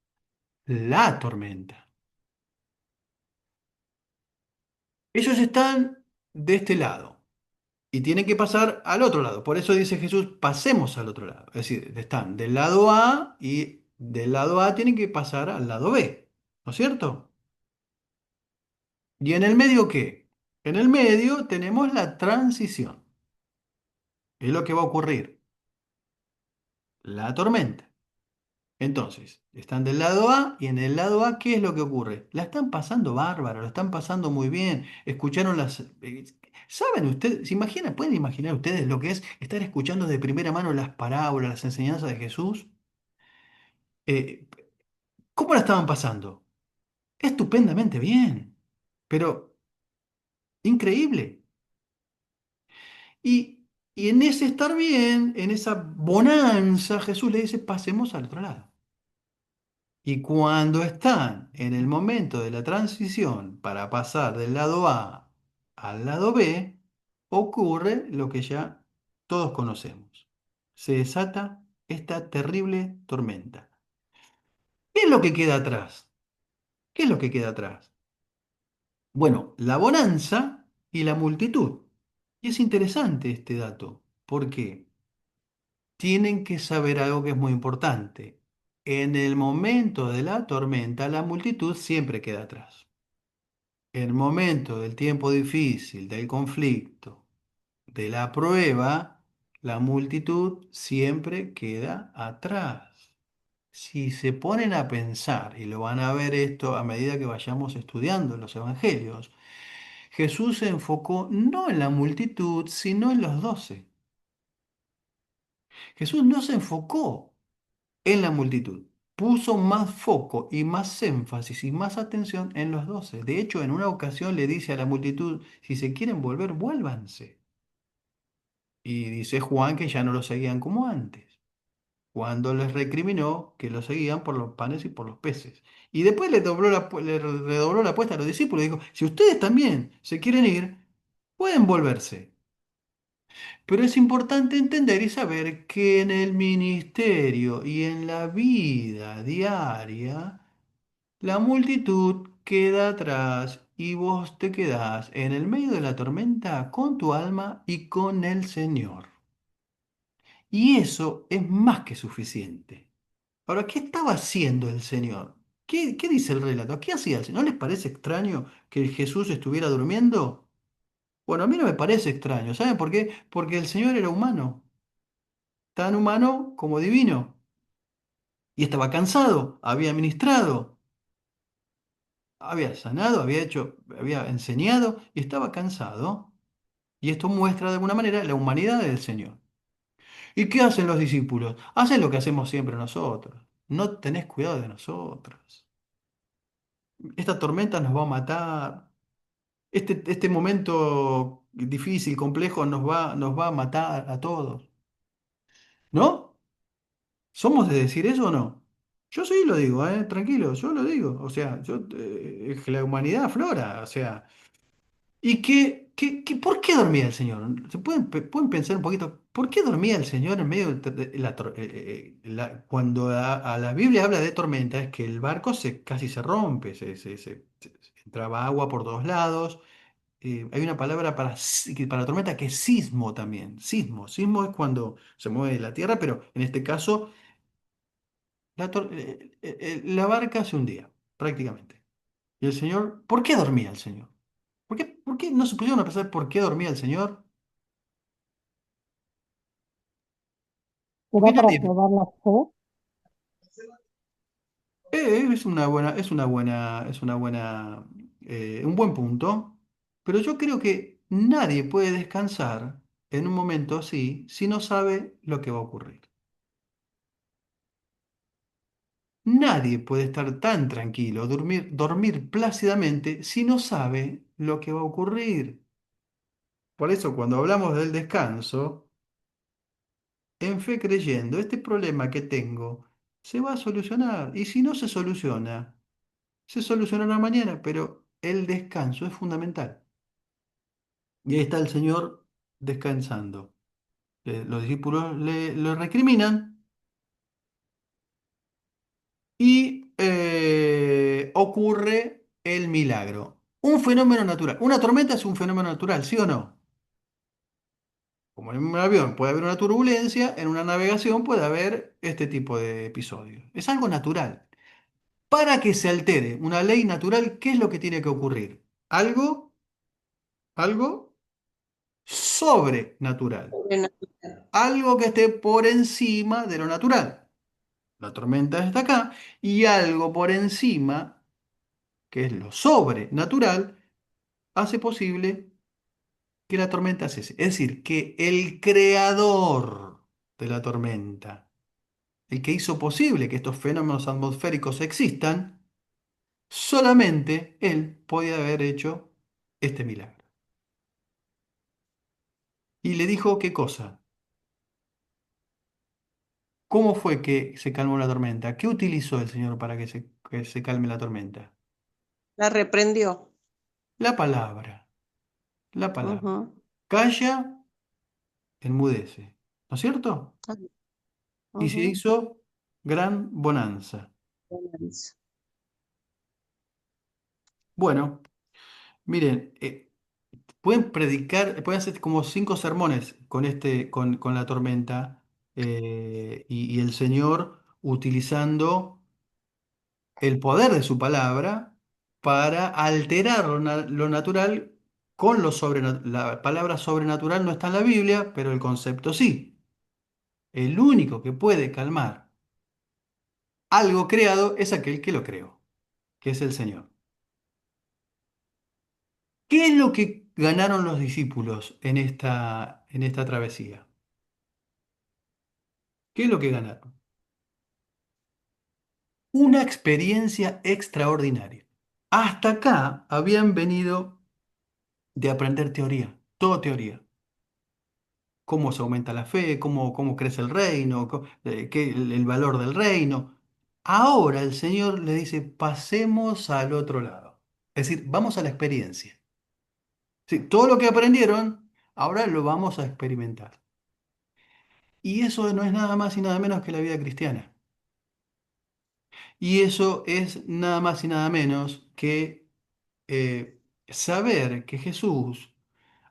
la tormenta. Ellos están de este lado y tienen que pasar al otro lado. Por eso dice Jesús, pasemos al otro lado. Es decir, están del lado A y del lado A tienen que pasar al lado B. ¿No es cierto? ¿Y en el medio qué? En el medio tenemos la transición. Es lo que va a ocurrir. La tormenta. Entonces, están del lado A y en el lado A, ¿qué es lo que ocurre? La están pasando bárbaro, la están pasando muy bien. Escucharon las... ¿Saben ustedes? ¿Se imaginan? ¿Pueden imaginar ustedes lo que es estar escuchando de primera mano las parábolas, las enseñanzas de Jesús? Eh, ¿Cómo la estaban pasando? Estupendamente bien, pero increíble. Y, y en ese estar bien, en esa bonanza, Jesús le dice, pasemos al otro lado. Y cuando están en el momento de la transición para pasar del lado A al lado B, ocurre lo que ya todos conocemos. Se desata esta terrible tormenta. ¿Qué es lo que queda atrás? ¿Qué es lo que queda atrás? Bueno, la bonanza y la multitud. Y es interesante este dato. ¿Por qué? Tienen que saber algo que es muy importante. En el momento de la tormenta, la multitud siempre queda atrás. En el momento del tiempo difícil, del conflicto, de la prueba, la multitud siempre queda atrás. Si se ponen a pensar, y lo van a ver esto a medida que vayamos estudiando los evangelios, Jesús se enfocó no en la multitud, sino en los 12. Jesús no se enfocó en la multitud. Puso más foco y más énfasis y más atención en los 12. De hecho, en una ocasión le dice a la multitud, si se quieren volver, vuélvanse. Y dice Juan que ya no lo seguían como antes, cuando les recriminó que lo seguían por los panes y por los peces. Y después le redobló la apuesta a los discípulos y dijo, si ustedes también se quieren ir, pueden volverse. Pero es importante entender y saber que en el ministerio y en la vida diaria, la multitud queda atrás y vos te quedás en el medio de la tormenta con tu alma y con el Señor. Y eso es más que suficiente. Ahora, ¿qué estaba haciendo el Señor? ¿Qué dice el relato? ¿Qué hacía el Señor? ¿No les parece extraño que Jesús estuviera durmiendo? Bueno, a mí no me parece extraño. ¿Saben por qué? Porque el Señor era humano, tan humano como divino. Y estaba cansado, había ministrado, había sanado, había hecho, había enseñado y estaba cansado. Y esto muestra de alguna manera la humanidad del Señor. ¿Y qué hacen los discípulos? Hacen lo que hacemos siempre nosotros. No tenés cuidado de nosotros. Esta tormenta nos va a matar. Este momento difícil, complejo, nos va a matar a todos. ¿No? ¿Somos de decir eso o no? Yo sí lo digo, tranquilo, yo lo digo. O sea, es que la humanidad aflora, o sea. ¿Y por qué dormía el Señor? ¿Pueden pensar un poquito? ¿Por qué dormía el Señor en medio de cuando a la Biblia habla de tormenta, es que el barco casi se rompe, entraba agua por todos lados. Hay una palabra para tormenta que es sismo también. Sismo. Sismo es cuando se mueve la tierra, pero en este caso la barca se hundía, prácticamente. Y el Señor, ¿por qué dormía el Señor? ¿Por qué no se pusieron a pensar por qué dormía el Señor? Porque Era para nadie. probar la fe. Un buen punto. Pero yo creo que nadie puede descansar en un momento así si no sabe lo que va a ocurrir. Nadie puede estar tan tranquilo, dormir plácidamente si no sabe lo que va a ocurrir. Por eso, cuando hablamos del descanso, en fe creyendo, este problema que tengo se va a solucionar. Y si no se solucionará mañana, pero el descanso es fundamental. Y ahí está el Señor descansando. Los discípulos lo recriminan y ocurre el milagro. Un fenómeno natural. Una tormenta es un fenómeno natural, ¿sí o no? Como en un avión puede haber una turbulencia, en una navegación puede haber este tipo de episodios. Es algo natural. Para que se altere una ley natural, ¿qué es lo que tiene que ocurrir? Algo sobrenatural. Sobrenatural. Algo que esté por encima de lo natural. la tormenta está acá, y algo por encima, que es lo sobrenatural, hace posible que la tormenta cese. Es decir, que el creador de la tormenta, el que hizo posible que estos fenómenos atmosféricos existan, solamente él podía haber hecho este milagro. Y le dijo qué cosa, cómo fue que se calmó la tormenta, qué utilizó el Señor para que se calme la tormenta. La reprendió. La palabra, la palabra. Ujú. Calla, enmudece, ¿no es cierto? Y se Ujú. hizo gran bonanza. Bueno, miren, pueden predicar, pueden hacer como 5 sermones con la tormenta y el Señor utilizando el poder de su palabra para alterar lo natural con lo sobrenatural. La palabra sobrenatural no está en la Biblia, pero el concepto sí. El único que puede calmar algo creado es aquel que lo creó, que es el Señor. ¿Qué es lo que ganaron los discípulos en esta travesía? ¿Qué es lo que ganaron? Una experiencia extraordinaria. Hasta acá habían venido de aprender teoría, todo teoría. Cómo se aumenta la fe, cómo crece el reino, el valor del reino. Ahora el Señor le dice, pasemos al otro lado. Es decir, vamos a la experiencia. Sí, todo lo que aprendieron, ahora lo vamos a experimentar. Y eso no es nada más y nada menos que la vida cristiana. Y eso es nada más y nada menos que saber que Jesús,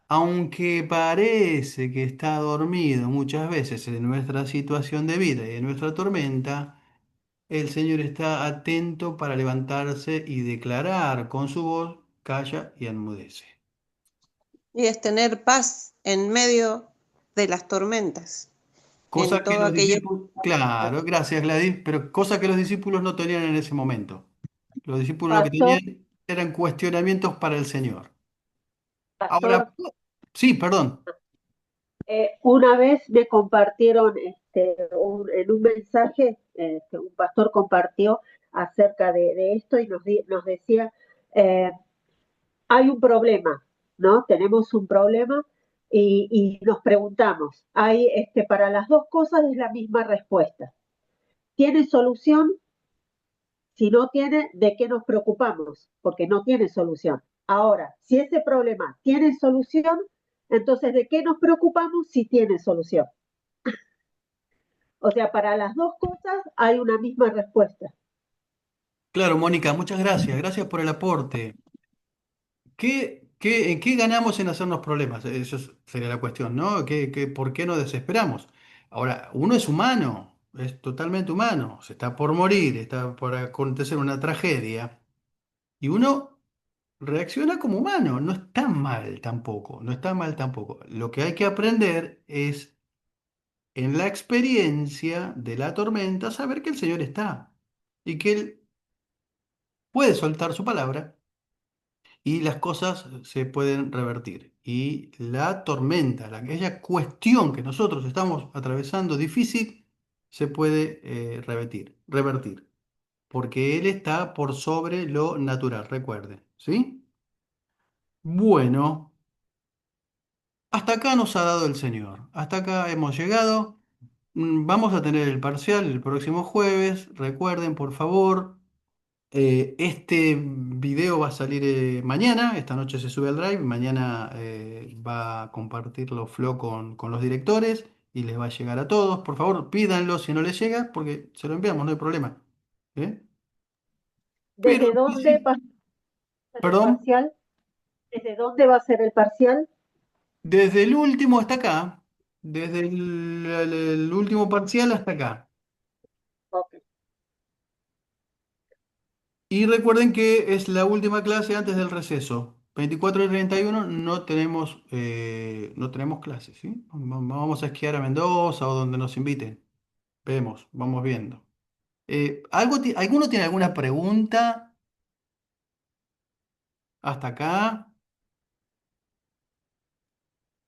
aunque parece que está dormido muchas veces en nuestra situación de vida y en nuestra tormenta, el Señor está atento para levantarse y declarar con su voz, calla y enmudece. Y es tener paz en medio de las tormentas, Cosa en que todo los aquello. discípulos, claro, gracias Gladys, pero cosa que los discípulos no tenían en ese momento. Los discípulos lo que Pastor, tenían eran cuestionamientos para el Señor. Ahora, pastor, sí, perdón. una vez me compartieron en un mensaje que un pastor compartió acerca de esto y nos decía, eh, hay un problema, ¿no? Tenemos un problema y nos preguntamos, para las dos cosas es la misma respuesta. ¿Tiene solución? Si no tiene, ¿de qué nos preocupamos? Porque no tiene solución. Ahora, si ese problema tiene solución, entonces ¿de qué nos preocupamos si tiene solución? O sea, para las dos cosas hay una misma respuesta. Claro, Mónica, muchas gracias. Gracias por el aporte. ¿En qué ganamos en hacernos problemas? Sería la cuestión, ¿no? ¿Por qué nos desesperamos? Ahora, uno es humano, es totalmente humano. Se está por morir, está por acontecer una tragedia. Y uno reacciona como humano. No está mal tampoco, no está mal tampoco. Lo que hay que aprender es, en la experiencia de la tormenta, saber que el Señor está y que Él puede soltar su palabra y las cosas se pueden revertir. Y la tormenta, aquella cuestión que nosotros estamos atravesando difícil, se puede revertir, porque Él está por sobre lo natural, recuerden, ¿sí? Bueno, hasta acá nos ha dado el Señor, hasta acá hemos llegado. Vamos a tener el parcial el próximo jueves, recuerden, por favor. Este video va a salir mañana, esta noche se sube al Drive, mañana va a compartirlo Flo con los directores y les va a llegar a todos. Por favor, pídanlo si no les llega, porque se lo enviamos, no hay problema. ¿Eh? Pero ¿Desde dónde sí, va a ser el perdón, parcial? ¿Desde dónde va a ser el parcial? desde el último hasta acá, desde el último parcial hasta acá. Ok. Y recuerden que es la última clase antes del receso. 24 y 31 no tenemos clases, ¿sí? Vamos a esquiar a Mendoza o donde nos inviten. Vemos, vamos viendo. ¿Alguno tiene alguna pregunta hasta acá?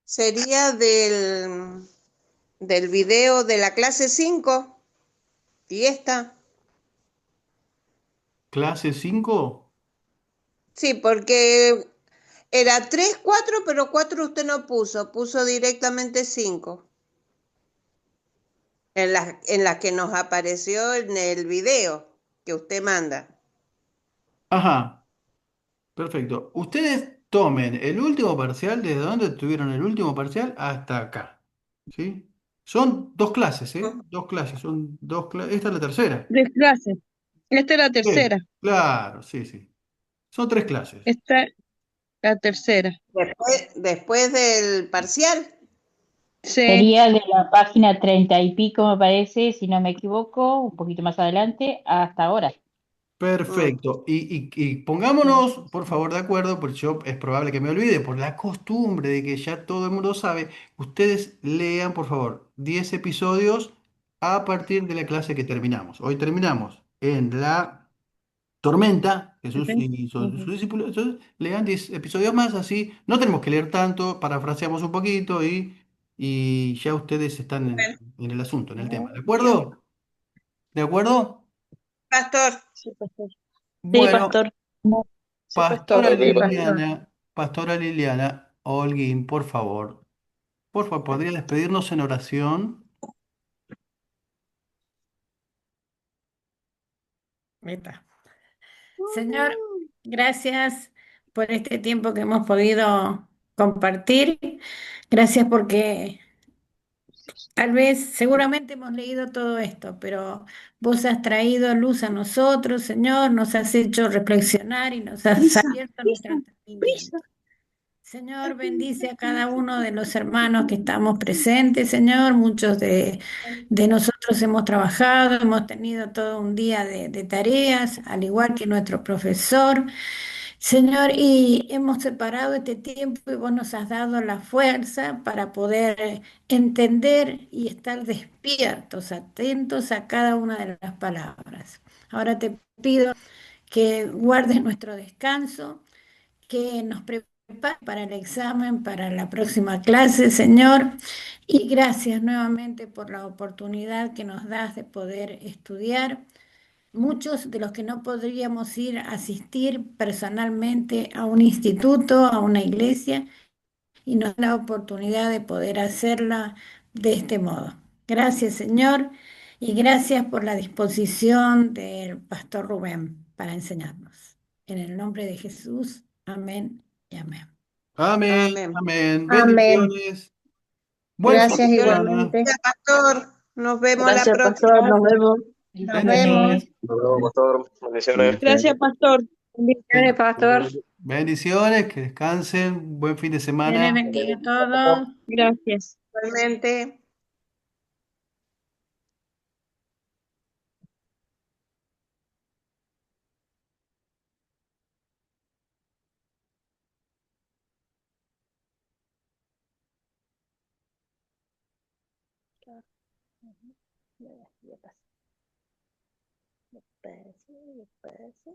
Sería del video de la clase 5 y esta. ¿Clase 5? Sí, porque era 3 4 pero 4 usted no puso directamente 5 en las que nos apareció en el video que usted manda. Ajá, perfecto. Ustedes tomen el último parcial desde donde tuvieron el último parcial hasta acá. ¿Sí? Son dos clases, ¿eh? Dos clases, son dos clases. Esta es la tercera. Tres clases. Esta es la Sí, tercera. claro, sí, sí. Son tres clases. Esta es la tercera. Después del parcial. Sí. Sería de la página 30 y pico, me parece, si no me equivoco, un poquito más adelante, hasta ahora. Mm. Perfecto. Y pongámonos, por favor, de acuerdo, porque yo es probable que me olvide, por la costumbre de que ya todo el mundo sabe. Ustedes lean, por favor, 10 episodios a partir de la clase que terminamos. Hoy terminamos en la tormenta, Jesús y sus Ujú. discípulos. Entonces, lean 10 episodios más, así no tenemos que leer tanto, parafraseamos un poquito y ya ustedes están Bueno, en el asunto, en el tema. ¿De bien. acuerdo? ¿De acuerdo? Pastor. Sí, pastor. Sí, Bueno. pastor. No. Sí, pastor. Pastora Ok, Pastor. Liliana Holguín, por favor, ¿podría despedirnos en oración? Ahí está. Señor, gracias por este tiempo que hemos podido compartir. Gracias porque tal vez, seguramente hemos leído todo esto, pero vos has traído luz a nosotros, Señor, nos has hecho reflexionar y nos has Prisa, abierto nuestro prisa, prisa. entendimiento. Señor, bendice a cada uno de los hermanos que estamos presentes, Señor. Muchos de nosotros hemos trabajado, hemos tenido todo un día de tareas, al igual que nuestro profesor. Señor, y hemos separado este tiempo y vos nos has dado la fuerza para poder entender y estar despiertos, atentos a cada una de las palabras. Ahora te pido que guardes nuestro descanso, que nos prepare para el examen, para la próxima clase, Señor. Y gracias nuevamente por la oportunidad que nos das de poder estudiar. Muchos de los que no podríamos ir a asistir personalmente a un instituto, a una iglesia, y nos da la oportunidad de poder hacerla de este modo. Gracias, Señor, y gracias por la disposición del pastor Rubén para enseñarnos. En el nombre de Jesús, amén y amén. Amén, Amén. amén. Amén. Bendiciones. Buen fin Gracias de Dios le semana. igualmente. bendiga, pastor. Nos vemos la Gracias, próxima. pastor. Nos vemos. Nos vemos. Bendiciones. Bendiciones. nos vemos, pastor. Bendiciones. Gracias, pastor. Bendiciones, pastor. Bendiciones, que descansen. Buen fin de Dios les semana. bendiga a todos. Gracias. Igualmente. Ya pasa, ya pasa.